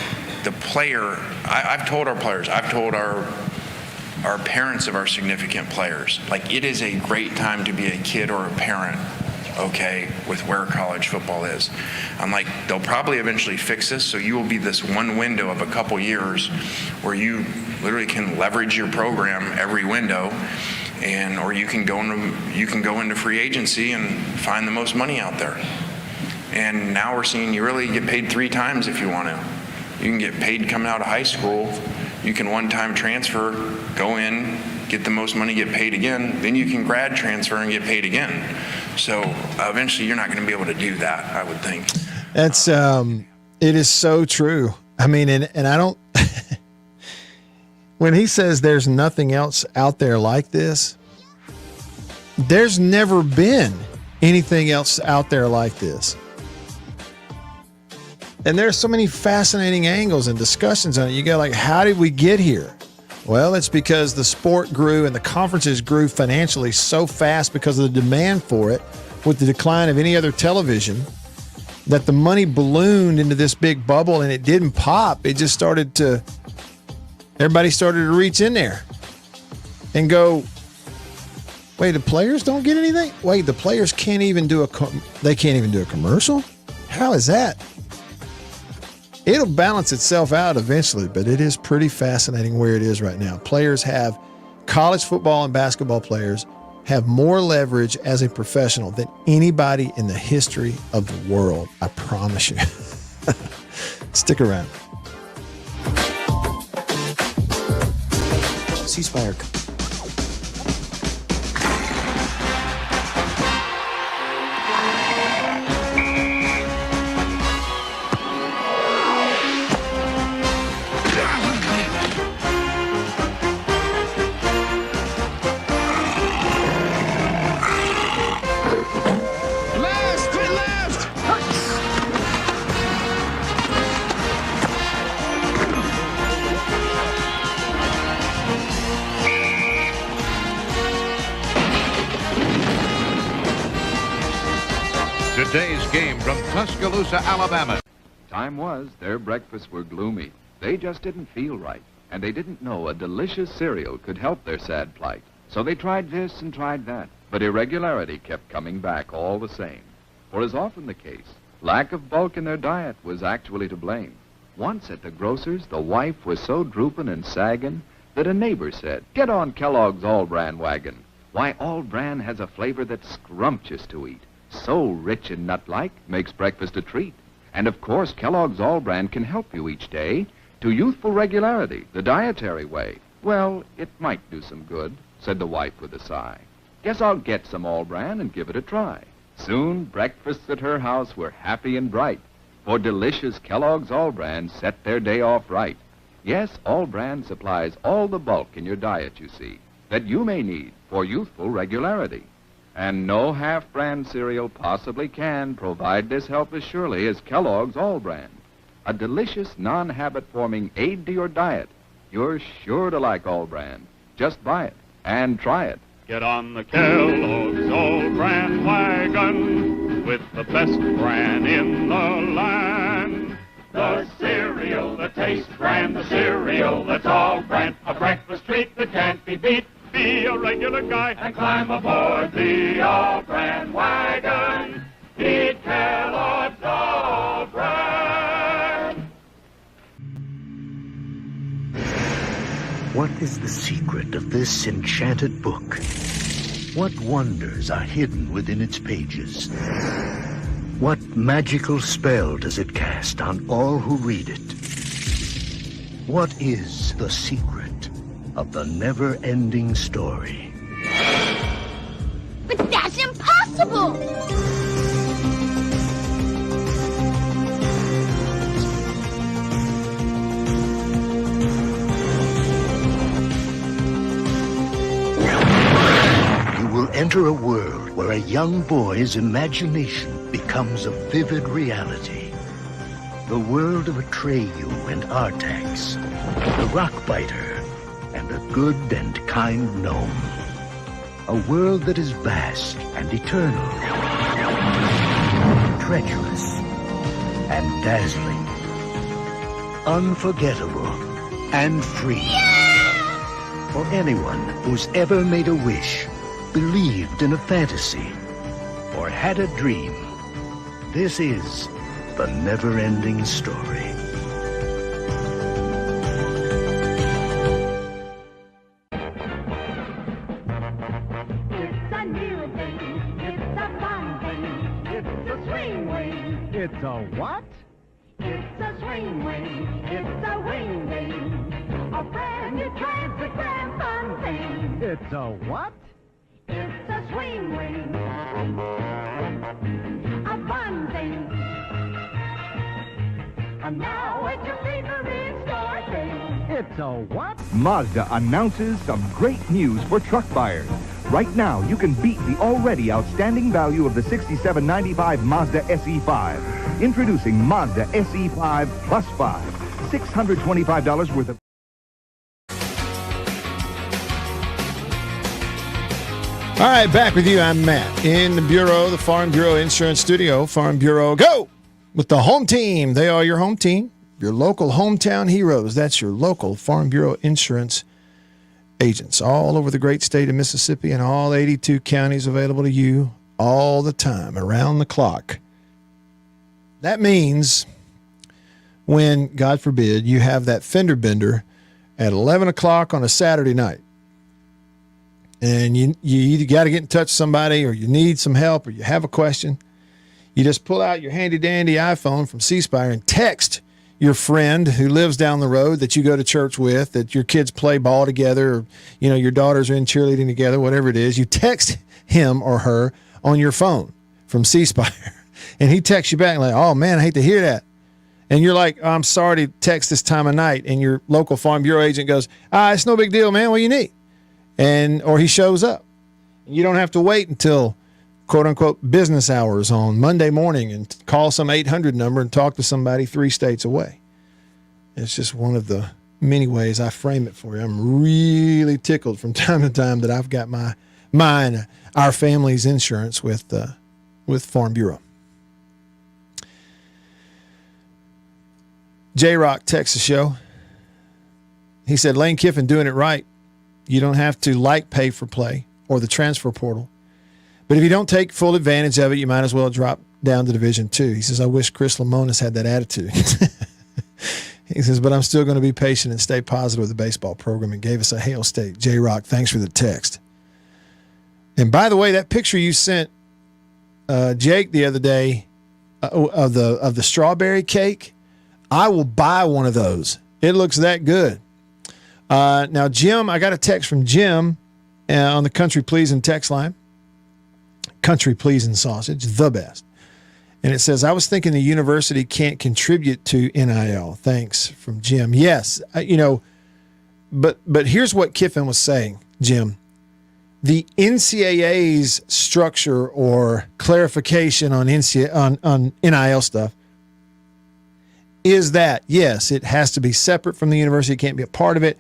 the player, I've told our players, I've told our parents of our significant players, like, it is a great time to be a kid or a parent, okay, with where college football is. I'm like, they'll probably eventually fix this, so you will be this one window of a couple years where you literally can leverage your program every window, or you can go into free agency and find the most money out there. And now we're seeing you really get paid 3 times if you want to. You can get paid coming out of high school. You can one-time transfer, go in, get the most money, get paid again. Then you can grad transfer and get paid again. So eventually you're not going to be able to do that, I would think. That's it is so true. I mean, and I don't when he says there's nothing else out there like this, there's never been anything else out there like this. And there's so many fascinating angles and discussions on it. You go like, how did we get here? Well, it's because the sport grew and the conferences grew financially so fast because of the demand for it with the decline of any other television, that the money ballooned into this big bubble, and it didn't pop. It just everybody started to reach in there and go, wait, the players don't get anything? Wait, the players can't even do a commercial? How is that? It'll balance itself out eventually, but it is pretty fascinating where it is right now. College football and basketball players have more leverage as a professional than anybody in the history of the world. I promise you. Stick around. C-Spire. Today's game from Tuscaloosa, Alabama. Time was their breakfasts were gloomy. They just didn't feel right, and they didn't know a delicious cereal could help their sad plight. So they tried this and tried that, but irregularity kept coming back all the same. For as often the case, lack of bulk in their diet was actually to blame. Once at the grocer's, the wife was so drooping and sagging that a neighbor said, "Get on Kellogg's All-Bran wagon. Why, All-Bran has a flavor that's scrumptious to eat. So rich and nut-like, makes breakfast a treat. And of course, Kellogg's All-Bran can help you each day to youthful regularity, the dietary way." "Well, it might do some good," said the wife with a sigh. "Guess I'll get some All-Bran and give it a try." Soon, breakfasts at her house were happy and bright, for delicious Kellogg's All-Bran set their day off right. Yes, All-Bran supplies all the bulk in your diet, you see, that you may need for youthful regularity. And no half-brand cereal possibly can provide this help as surely as Kellogg's All-Bran. A delicious, non-habit-forming aid to your diet. You're sure to like All-Bran. Just buy it and try it. Get on the Kellogg's All-Bran wagon with the best bran in the land. The cereal that tastes bran, the cereal that's All-Bran, a breakfast treat that can't be beat. Be a regular guy and climb aboard the All-Bran wagon. Eat Kellogg's All-Bran. What is the secret of this enchanted book? What wonders are hidden within its pages? What magical spell does it cast on all who read it? What is the secret of the never-ending story? But that's impossible! enter a world where a young boy's imagination becomes a vivid reality. The world of Atreyu and Artax, the Rockbiter, and a good and kind gnome. A world that is vast and eternal, treacherous and dazzling, unforgettable and free. For anyone who's ever made a wish, believed in a fantasy, or had a dream, this is the never-ending story. It's a new thing. It's a fun thing. It's a swing wing. It's a what? It's a swing wing. It's a wing wing. A brand new transgrand fun thing. It's a what? It's a swing wing. A fun thing. And now it's your favorite store thing. It's a what? Mazda announces some great news for truck buyers. Right now, you can beat the already outstanding value of the $67.95 Mazda SE5. Introducing Mazda SE5 Plus 5. $625 worth of... All right, back with you. I'm Matt in the Bureau, the Farm Bureau Insurance Studio. Farm Bureau, go! With the home team. They are your home team, your local hometown heroes. That's your local Farm Bureau Insurance agents all over the great state of Mississippi and all 82 counties available to you all the time, around the clock. That means when, God forbid, you have that fender bender at 11 o'clock on a Saturday night, and you either got to get in touch with somebody or you need some help or you have a question, you just pull out your handy-dandy iPhone from C-Spire and text your friend who lives down the road that you go to church with, that your kids play ball together, or your daughters are in cheerleading together, whatever it is. You text him or her on your phone from C-Spire, and he texts you back like, "Oh, man, I hate to hear that." And you're like, "I'm sorry to text this time of night." And your local Farm Bureau agent goes, "It's no big deal, man. What do you need?" Or he shows up. You don't have to wait until quote-unquote business hours on Monday morning and call some 800 number and talk to somebody 3 states away. It's just one of the many ways I frame it for you. I'm really tickled from time to time that I've got mine, our family's insurance with Farm Bureau. J-Rock texts the show. He said, Lane Kiffin doing it right. You don't have to pay for play or the transfer portal. But if you don't take full advantage of it, you might as well drop down to Division II. He says, I wish Chris Lamonis had that attitude. He says, but I'm still going to be patient and stay positive with the baseball program, and gave us a hail state. J-Rock, thanks for the text. And by the way, that picture you sent Jake the other day of the strawberry cake, I will buy one of those. It looks that good. Now, Jim, I got a text from Jim on the Country Pleasing text line. Country Pleasing Sausage, the best. And it says, I was thinking the university can't contribute to NIL. Thanks, from Jim. Yes, but here's what Kiffin was saying, Jim. The NCAA's structure or clarification on NIL stuff is that, yes, it has to be separate from the university. It can't be a part of it.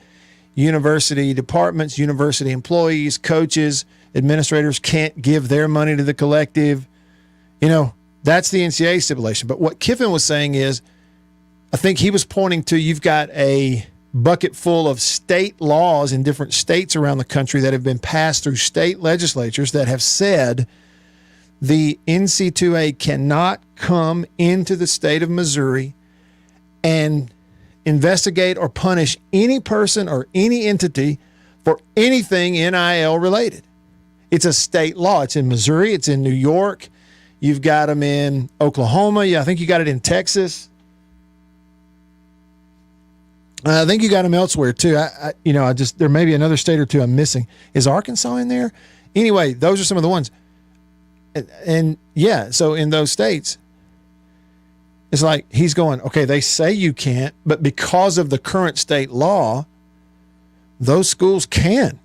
University departments, university employees, coaches, administrators can't give their money to the collective. That's the NCAA stipulation. But what Kiffin was saying is, I think he was pointing to, you've got a bucket full of state laws in different states around the country that have been passed through state legislatures that have said the NC2A cannot come into the state of Missouri and investigate or punish any person or any entity for anything NIL related. It's a state law. It's in Missouri. It's in New York. You've got them in Oklahoma. I think you got it in Texas. I think you got them elsewhere too. There may be another state or two I'm missing. Is Arkansas in there? Anyway, those are some of the ones. And yeah, so in those states, it's like he's going, okay, they say you can't, but because of the current state law, those schools can.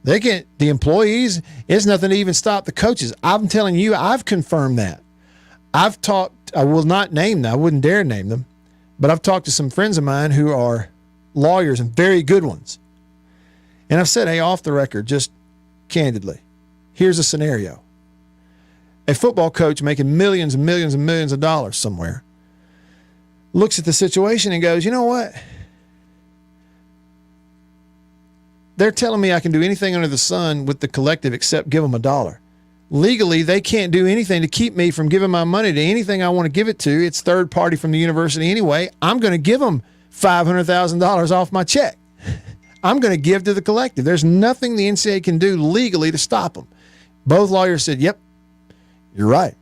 They can't, the employees, it's nothing to even stop the coaches. I'm telling you, I've confirmed that. I've talked, I will not name them, I wouldn't dare name them, but I've talked to some friends of mine who are lawyers and very good ones. And I've said, hey, off the record, just candidly, here's a scenario. A football coach making millions and millions and millions of dollars somewhere looks at the situation and goes, you know what? They're telling me I can do anything under the sun with the collective except give them $1. Legally, they can't do anything to keep me from giving my money to anything I want to give it to. It's third party from the university anyway. I'm going to give them $500,000 off my check. I'm going to give to the collective. There's nothing the NCAA can do legally to stop them. Both lawyers said, yep, you're right.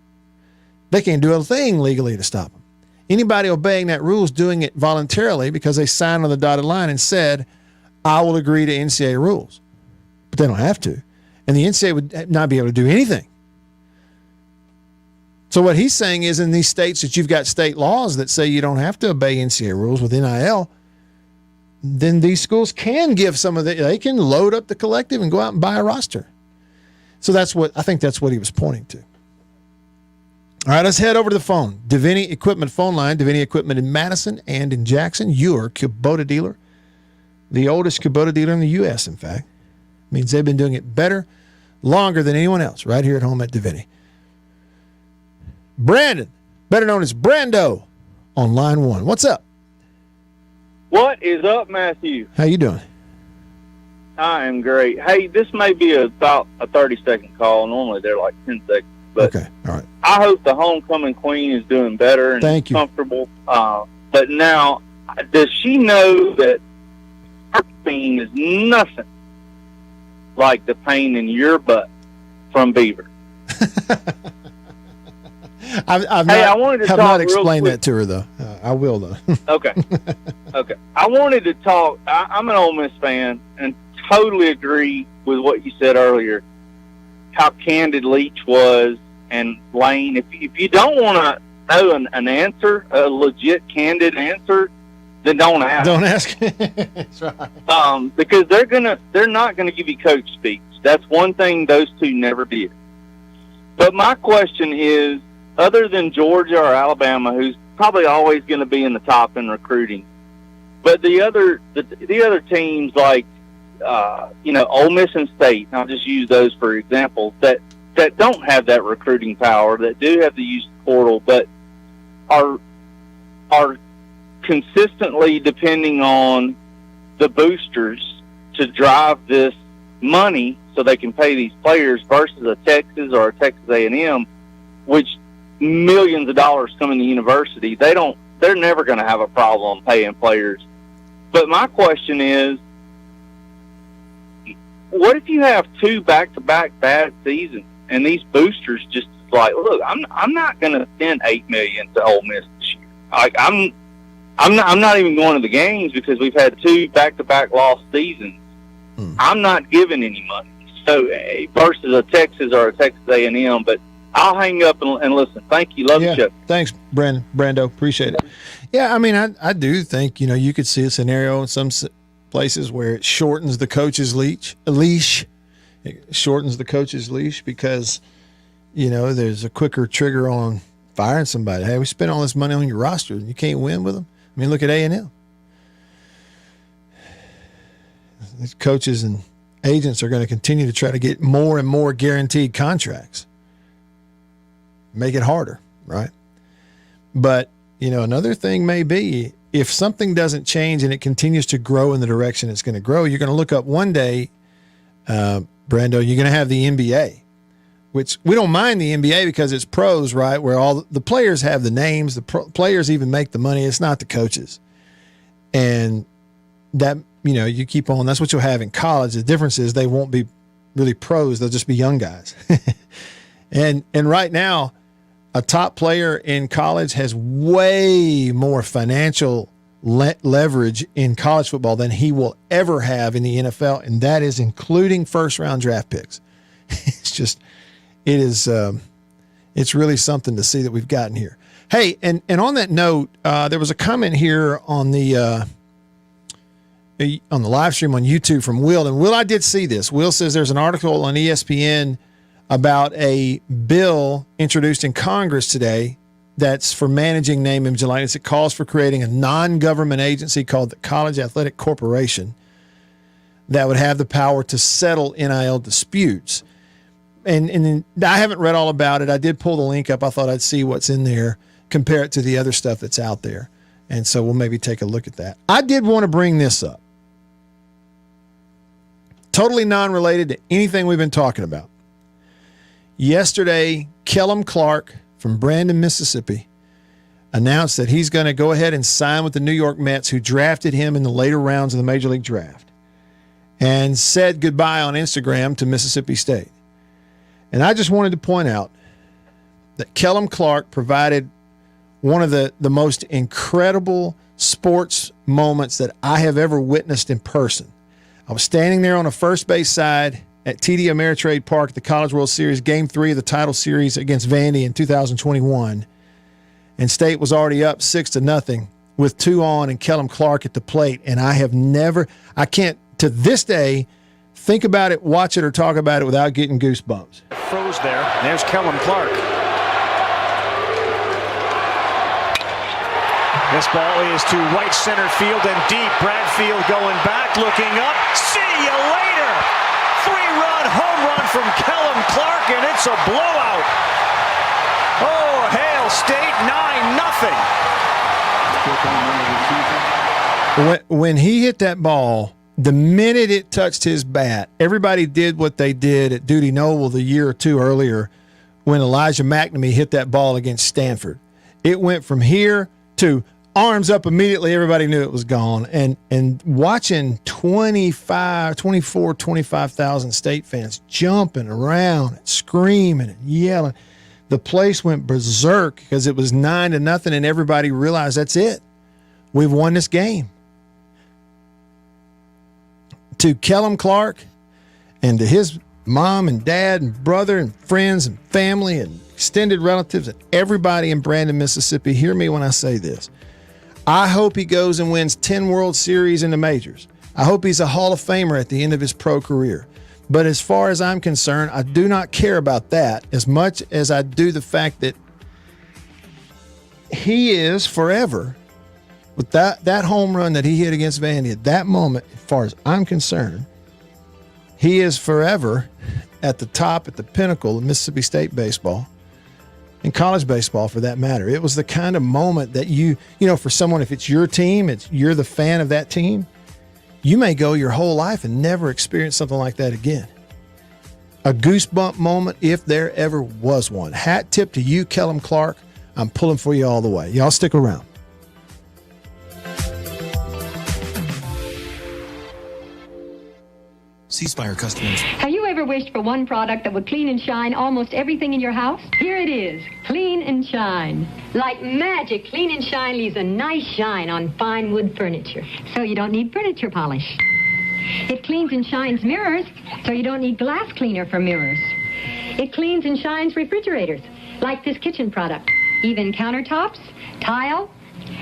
They can't do a thing legally to stop them. Anybody obeying that rule is doing it voluntarily because they signed on the dotted line and said, I will agree to NCAA rules. But they don't have to. And the NCAA would not be able to do anything. So what he's saying is in these states that you've got state laws that say you don't have to obey NCAA rules with NIL, then these schools can give some of they can load up the collective and go out and buy a roster. So I think that's what he was pointing to. All right, let's head over to the phone. Davini Equipment phone line. Davini Equipment in Madison and in Jackson. Your Kubota dealer. The oldest Kubota dealer in the U.S., in fact. Means they've been doing it better, longer than anyone else, right here at home at Davini. Brandon, better known as Brando, on line one. What's up? What is up, Matthew? How you doing? I am great. Hey, this may be about a 30-second call. Normally they're like 10 seconds. But okay, all right. I hope the homecoming queen is doing better and comfortable. But now, does she know that her pain is nothing like the pain in your butt from Beaver? I have not explained that to her, though. I will, though. Okay. I wanted to talk. I'm an Ole Miss fan and totally agree with what you said earlier, how candid Leach was and Lane. If you don't want to know an answer, a legit, candid answer, then don't ask. Don't ask. That's right. Because they're not gonna give you coach speaks. That's one thing those two never did. But my question is, other than Georgia or Alabama, who's probably always going to be in the top in recruiting, but the other teams like Ole Miss and State, I'll just use those for examples, that don't have that recruiting power, that do have to use the portal, but are consistently depending on the boosters to drive this money so they can pay these players versus a Texas or a Texas A&M, which millions of dollars coming to university. They're never going to have a problem paying players. But my question is, what if you have two back-to-back bad seasons and these boosters just like, look, I'm not going to spend $8 million to Ole Miss this year. Like I'm not even going to the games because we've had two back-to-back lost seasons. I'm not giving any money. So versus a Texas or a Texas A&M, but I'll hang up and listen. Thank you. Love the show. Thanks, Brando. Appreciate it. Yeah, I mean, I do think, you could see a scenario in some places where it shortens the coach's leash. It shortens the coach's leash because, there's a quicker trigger on firing somebody. Hey, we spent all this money on your roster and you can't win with them. I mean, look at A&M. These coaches and agents are going to continue to try to get more and more guaranteed contracts. Make it harder, right? But, another thing may be if something doesn't change and it continues to grow in the direction it's going to grow, you're going to look up one day, Brando, you're going to have the NBA, which we don't mind the NBA because it's pros, right? Where all the players have the names, the players even make the money. It's not the coaches. And that, you keep on, that's what you'll have in college. The difference is they won't be really pros. They'll just be young guys. And right now, a top player in college has way more financial leverage in college football than he will ever have in the NFL, and that is including first-round draft picks. It's really something to see that we've gotten here. Hey, and on that note, there was a comment here on the on the live stream on YouTube from Will. And Will, I did see this. Will says there's an article on ESPN about a bill introduced in Congress today that's for managing name, image, and likeness. It calls for creating a non-government agency called the College Athletic Corporation that would have the power to settle NIL disputes. And I haven't read all about it. I did pull the link up. I thought I'd see what's in there, compare it to the other stuff that's out there. And so we'll maybe take a look at that. I did want to bring this up. Totally non-related to anything we've been talking about. Yesterday, Kellum Clark from Brandon, Mississippi, announced that he's going to go ahead and sign with the New York Mets, who drafted him in the later rounds of the Major League Draft, and said goodbye on Instagram to Mississippi State. And I just wanted to point out that Kellum Clark provided one of the most incredible sports moments that I have ever witnessed in person. I was standing there on a first base side at TD Ameritrade Park at the College World Series, Game 3 of the title series against Vandy in 2021. And State was already up 6-0 with 2 on and Kellum Clark at the plate. And I can't, to this day, think about it, watch it, or talk about it without getting goosebumps. Froze there. There's Kellum Clark. This ball is to right center field and deep. Bradfield going back, looking up. See you later. 3-run home run from Kellum Clark, and it's a blowout. Oh, Hail State 9-0. When he hit that ball, the minute it touched his bat, everybody did what they did at Duty Noble the year or two earlier when Elijah McNamee hit that ball against Stanford. It went from here to arms up immediately. Everybody knew it was gone. And watching 25,000 State fans jumping around and screaming and yelling, the place went berserk because it was 9-0, and everybody realized that's it. We've won this game. To Kellum Clark and to his mom and dad and brother and friends and family and extended relatives and everybody in Brandon, Mississippi, hear me when I say this. I hope he goes and wins 10 World Series in the majors. I hope he's a Hall of Famer at the end of his pro career. But as far as I'm concerned, I do not care about that as much as I do the fact that he is forever, with that home run that he hit against Vandy at that moment, as far as I'm concerned, he is forever at the top, at the pinnacle of Mississippi State baseball. In college baseball, for that matter. It was the kind of moment that you know, for someone, if it's your team, you're the fan of that team, you may go your whole life and never experience something like that again. A goosebump moment, if there ever was one. Hat tip to you, Kellum Clark. I'm pulling for you all the way. Y'all stick around. Ceasefire customers. Have you ever wished for one product that would clean and shine almost everything in your house? Here it is. Clean and Shine. Like magic, Clean and Shine leaves a nice shine on fine wood furniture, so you don't need furniture polish. It cleans and shines mirrors, so you don't need glass cleaner for mirrors. It cleans and shines refrigerators, like this kitchen product. Even countertops, tile,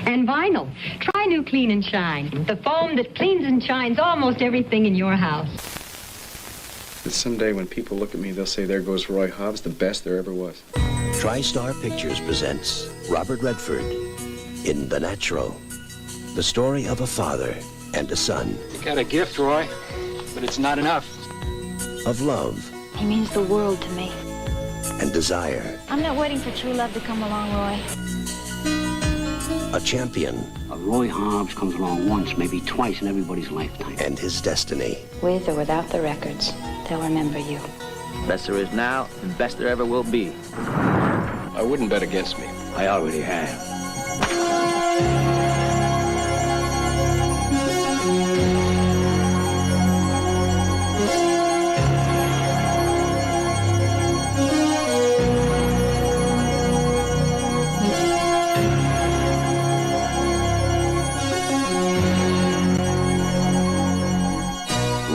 and vinyl. Try new Clean and Shine, the foam that cleans and shines almost everything in your house. Someday when people look at me, they'll say, there goes Roy Hobbs, the best there ever was. TriStar Pictures presents Robert Redford in The Natural, the story of a father and a son. You got a gift, Roy, but it's not enough. Of love. He means the world to me. And desire. I'm not waiting for true love to come along, Roy. A champion. Roy Hobbs comes along once, maybe twice in everybody's lifetime. And his destiny. With or without the records, they'll remember you. Best there is now and best there ever will be. I wouldn't bet against me. I already have.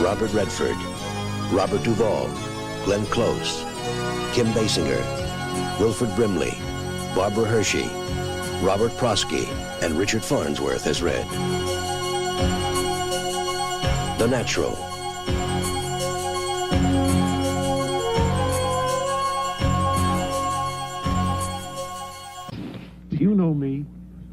Robert Redford, Robert Duvall, Glenn Close, Kim Basinger, Wilford Brimley, Barbara Hershey, Robert Prosky, and Richard Farnsworth as Red. The Natural. You know me.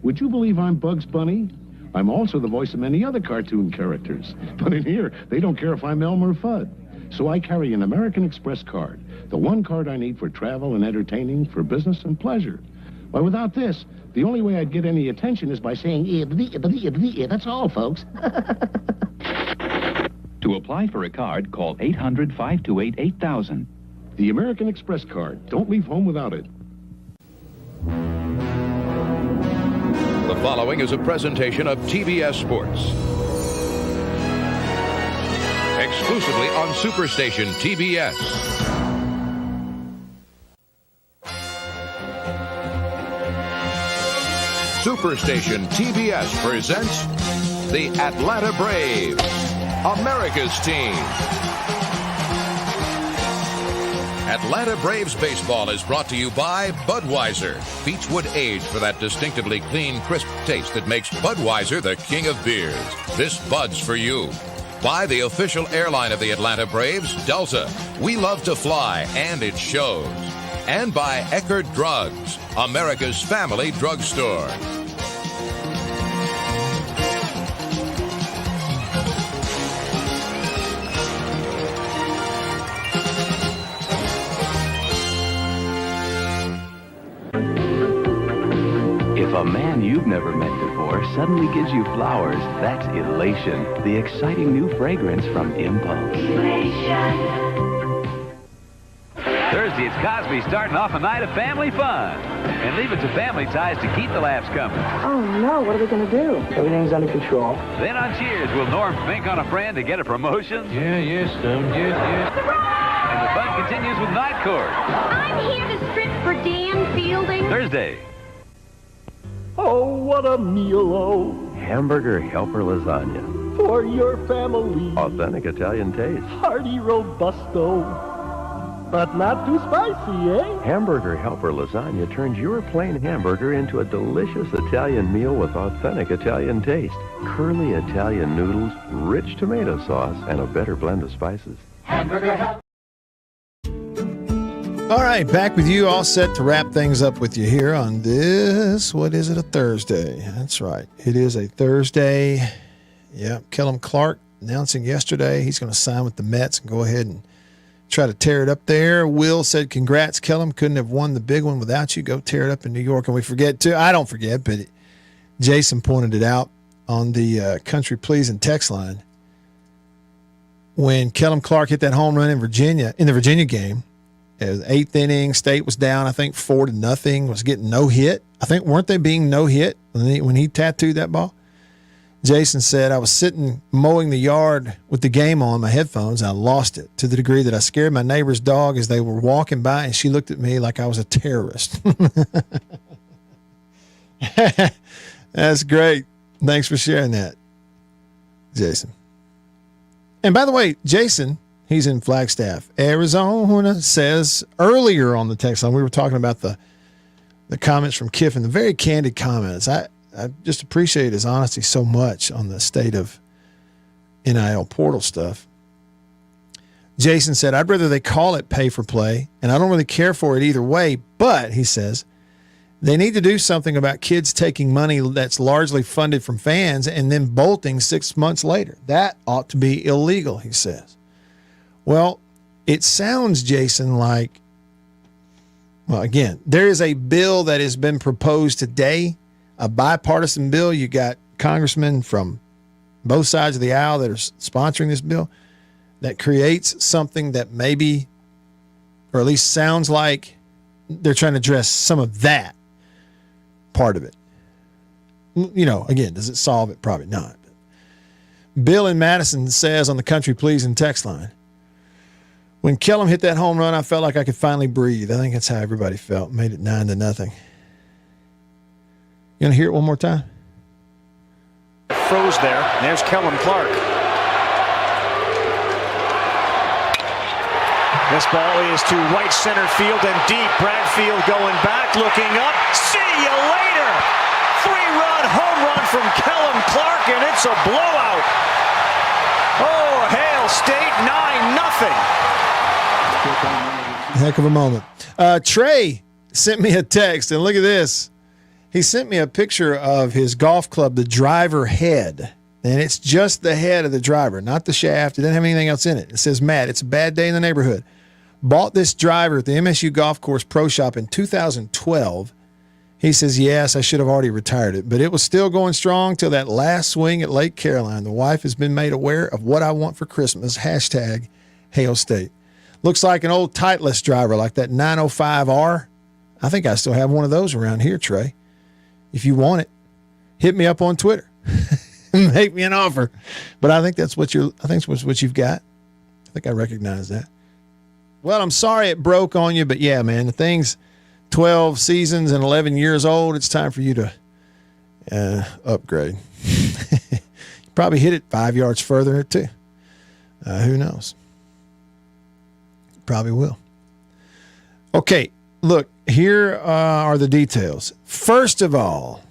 Would you believe I'm Bugs Bunny? I'm also the voice of many other cartoon characters. But in here, they don't care if I'm Elmer Fudd. So I carry an American Express card, the one card I need for travel and entertaining, for business and pleasure. Why, without this, the only way I'd get any attention is by saying, that's all, folks. To apply for a card, call 800-528-8000. The American Express card. Don't leave home without it. The following is a presentation of TBS Sports. Exclusively on Superstation TBS. Superstation TBS presents the Atlanta Braves, America's team. Atlanta Braves baseball is brought to you by Budweiser. Beechwood aged for that distinctively clean, crisp taste that makes Budweiser the king of beers. This Bud's for you. By the official airline of the Atlanta Braves, Delta. We love to fly, and it shows. And by Eckerd Drugs, America's family drugstore. If a man you've never met before suddenly gives you flowers, that's elation. The exciting new fragrance from Impulse. Thursday, it's Cosby starting off a night of family fun. And leave it to Family Ties to keep the laughs coming. Oh, no. What are we going to do? Everything's under control. Then on Cheers, will Norm think on a friend to get a promotion? Yes, yes. And the fun continues with Night Court. I'm here to strip for Dan Fielding. Thursday. Oh, what a meal, oh. Hamburger Helper Lasagna. For your family. Authentic Italian taste. Hearty robusto. But not too spicy, eh? Hamburger Helper Lasagna turns your plain hamburger into a delicious Italian meal with authentic Italian taste. Curly Italian noodles, rich tomato sauce, and a better blend of spices. Hamburger Helper. All right, back with you, all set to wrap things up with you here on this, what is it, a Thursday? That's right. It is a Thursday. Yeah, Kellum Clark announcing yesterday he's going to sign with the Mets and go ahead and try to tear it up there. Will said, congrats, Kellum. Couldn't have won the big one without you. Go tear it up in New York. And we forget, too. I don't forget, but Jason pointed it out on the Country Pleasing text line. When Kellum Clark hit that home run in the Virginia game, it was 8th inning. State was down, I think, 4-0. Was getting no hit. I think, weren't they being no hit when he tattooed that ball? Jason said, I was sitting mowing the yard with the game on my headphones. And I lost it to the degree that I scared my neighbor's dog as they were walking by, and she looked at me like I was a terrorist. That's great. Thanks for sharing that, Jason. And by the way, Jason, he's in Flagstaff, Arizona, says earlier on the text line, we were talking about the comments from Kiffin, the very candid comments. I just appreciate his honesty so much on the state of NIL portal stuff. Jason said, I'd rather they call it pay for play, and I don't really care for it either way, but, he says, they need to do something about kids taking money that's largely funded from fans and then bolting 6 months later. That ought to be illegal, he says. Well, it sounds, Jason, like, well, again, there is a bill that has been proposed today, a bipartisan bill. You got congressmen from both sides of the aisle that are sponsoring this bill that creates something that maybe, or at least sounds like they're trying to address some of that part of it. You know, again, does it solve it? Probably not. Bill in Madison says on the Country Pleasing text line, when Kellum hit that home run, I felt like I could finally breathe. I think that's how everybody felt. Made it 9-0. You want to hear it one more time? Froze there. There's Kellum Clark. This ball is to right center field and deep. Bradfield going back, looking up. See you later. 3-run home run from Kellum Clark, and it's a blowout. Oh, Hail State 9-0. Heck of a moment. Trey sent me a text, and look at this. He sent me a picture of his golf club, the driver head. And it's just the head of the driver, not the shaft. It doesn't have anything else in it. It says, Matt, it's a bad day in the neighborhood. Bought this driver at the MSU Golf Course Pro Shop in 2012. He says, yes, I should have already retired it, but it was still going strong till that last swing at Lake Caroline. The wife has been made aware of what I want for Christmas. Hashtag Hail State. Looks like an old Titleist driver, like that 905R. I think I still have one of those around here, Trey. If you want it, hit me up on Twitter. Make me an offer. But I think that's what you've got. I think I recognize that. Well, I'm sorry it broke on you, but yeah, man, the thing's 12 seasons and 11 years old. It's time for you to upgrade. You probably hit it 5 yards further too. Who knows? Probably will. Okay, look, here are the details. First of all,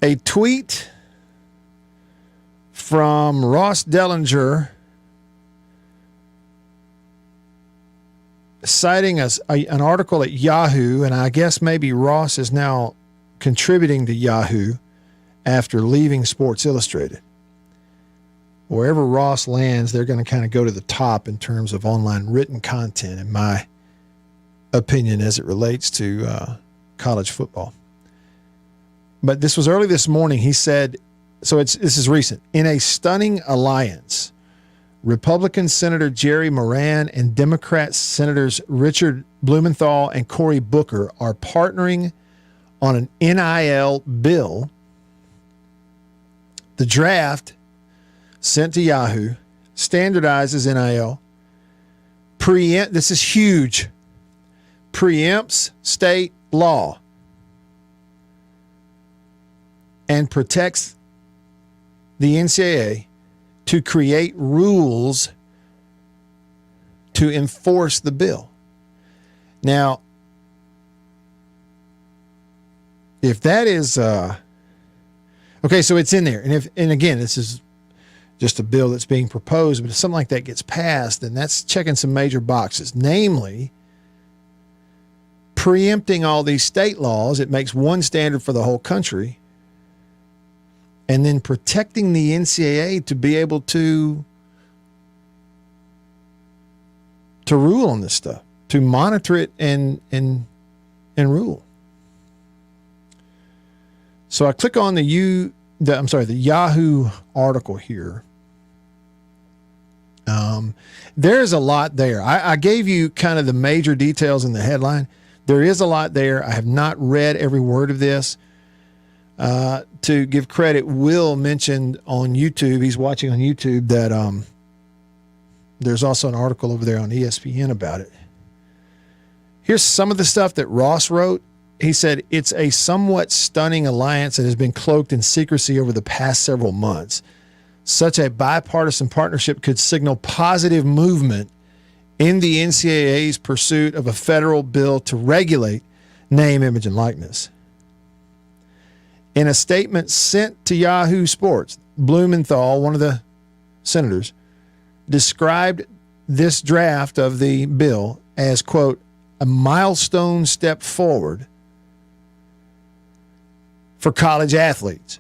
a tweet from Ross Dellinger citing an article at Yahoo, and I guess maybe Ross is now contributing to Yahoo after leaving Sports Illustrated. Wherever Ross lands, they're going to kind of go to the top in terms of online written content, in my opinion, as it relates to college football. But this was early this morning. He said, this is recent. In a stunning alliance, Republican Senator Jerry Moran and Democrat Senators Richard Blumenthal and Cory Booker are partnering on an NIL bill. The draft sent to Yahoo standardizes NIL. This is huge. Preempts state law and protects the NCAA to create rules to enforce the bill. Now, if that is okay, so it's in there, and again, this is just a bill that's being proposed, but if something like that gets passed, then that's checking some major boxes, namely preempting all these state laws. It makes one standard for the whole country, and then protecting the NCAA to be able to rule on this stuff, to monitor it and rule. So I click on the Yahoo article here. There's a lot there. I gave you kind of the major details in the headline. There is a lot there. I have not read every word of this. To give credit, Will mentioned on YouTube, he's watching on YouTube, that there's also an article over there on ESPN about it. Here's some of the stuff that Ross wrote. He said, it's a somewhat stunning alliance that has been cloaked in secrecy over the past several months. Such a bipartisan partnership could signal positive movement in the NCAA's pursuit of a federal bill to regulate name, image, and likeness. In a statement sent to Yahoo Sports, Blumenthal, one of the senators, described this draft of the bill as, quote, a milestone step forward for college athletes.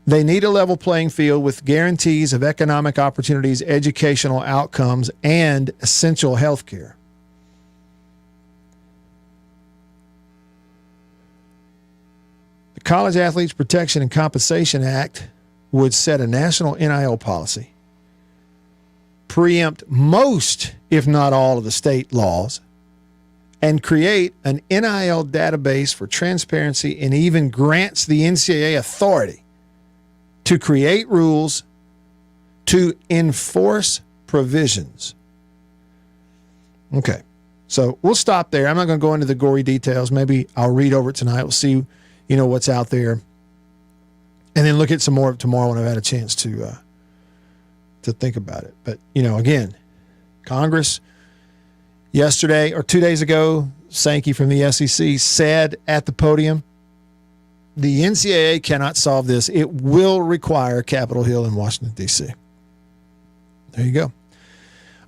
They need a level playing field with guarantees of economic opportunities, educational outcomes, and essential health care. The College Athletes Protection and Compensation Act would set a national NIL policy, preempt most, if not all, of the state laws, and create an NIL database for transparency, and even grants the NCAA authority to create rules to enforce provisions. Okay, so we'll stop there. I'm not going to go into the gory details. Maybe I'll read over it tonight. We'll see, what's out there, and then look at some more tomorrow when I've had a chance to think about it. But again, Congress yesterday or 2 days ago, Sankey from the SEC said at the podium The NCAA cannot solve this. It will require Capitol Hill in Washington, D.C. There you go.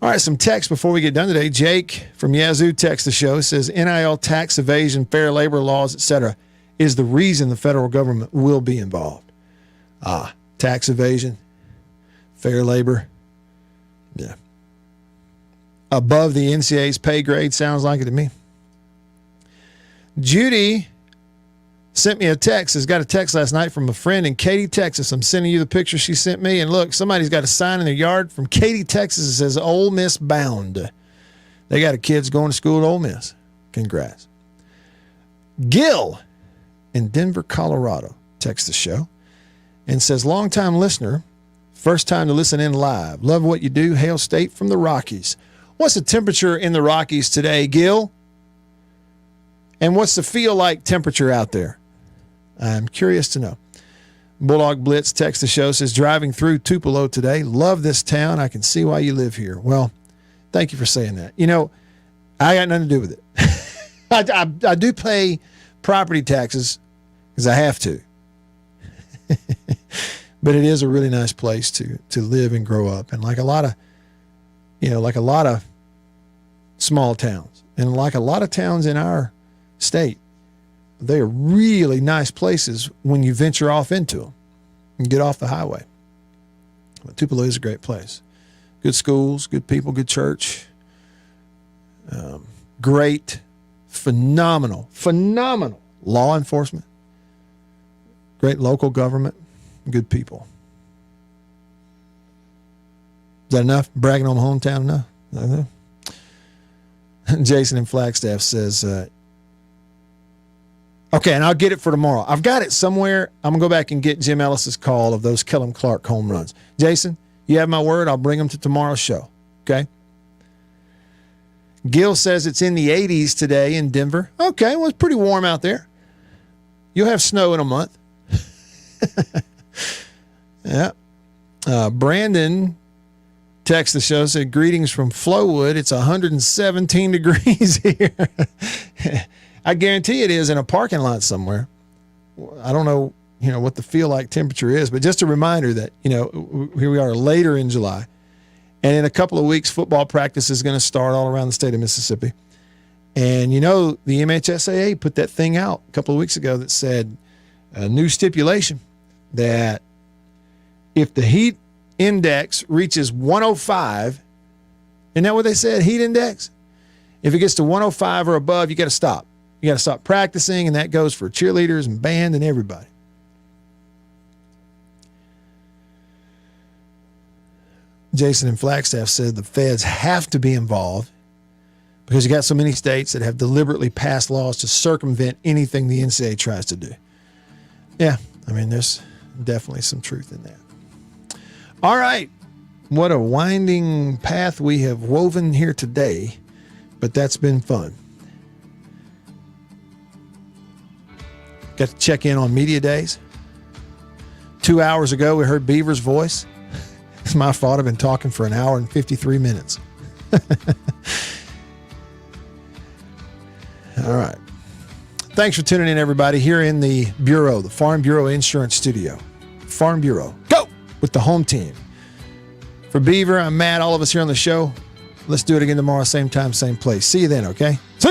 All right, some text before we get done today. Jake from Yazoo texts the show, says NIL, tax evasion, fair labor laws, etc. is the reason the federal government will be involved. Tax evasion, fair labor. Yeah. Above the NCAA's pay grade, sounds like it to me. Judy sent me a text. Has got a text last night from a friend in Katy, Texas. I'm sending you the picture she sent me. And look, somebody's got a sign in their yard from Katy, Texas that says Ole Miss bound. They got kids going to school at Ole Miss. Congrats. Gil in Denver, Colorado texts the show and says, longtime listener, first time to listen in live. Love what you do. Hail State from the Rockies. What's the temperature in the Rockies today, Gil? And what's the feel like temperature out there? I'm curious to know. Bulldog Blitz text the show, says, driving through Tupelo today. Love this town. I can see why you live here. Well, thank you for saying that. You know, I got nothing to do with it. I do pay property taxes because I have to. But it is a really nice place to live and grow up. And like a lot of small towns and like a lot of towns in our state, they are really nice places when you venture off into them and get off the highway. But Tupelo is a great place. Good schools, good people, good church. Great, phenomenal law enforcement. Great local government. Good people. Is that enough? Bragging on my hometown enough? No. Jason in Flagstaff says, okay, and I'll get it for tomorrow. I've got it somewhere. I'm going to go back and get Jim Ellis's call of those Kellum Clark home runs. Jason, you have my word. I'll bring them to tomorrow's show. Okay? Gil says it's in the 80s today in Denver. Okay, well, it's pretty warm out there. You'll have snow in a month. Yeah. Brandon text the show, said, greetings from Flowood. It's 117 degrees here. I guarantee it is in a parking lot somewhere. I don't know, what the feel like temperature is, but just a reminder that, here we are later in July. And in a couple of weeks, football practice is going to start all around the state of Mississippi. And, the MHSAA put that thing out a couple of weeks ago that said a new stipulation that if the heat index reaches 105, isn't that what they said, heat index? If it gets to 105 or above, you got to stop. You got to stop practicing, and that goes for cheerleaders and band and everybody. Jason in Flagstaff said the feds have to be involved because you got so many states that have deliberately passed laws to circumvent anything the NCAA tries to do. Yeah, there's definitely some truth in that. All right. What a winding path we have woven here today, but that's been fun. Got to check in on Media Days. 2 hours ago, we heard Beaver's voice. It's my fault. I've been talking for an hour and 53 minutes. All right. Thanks for tuning in, everybody, here in the Bureau, the Farm Bureau Insurance Studio. Farm Bureau, go with the home team. For Beaver, I'm Matt, all of us here on the show. Let's do it again tomorrow, same time, same place. See you then, okay? See ya.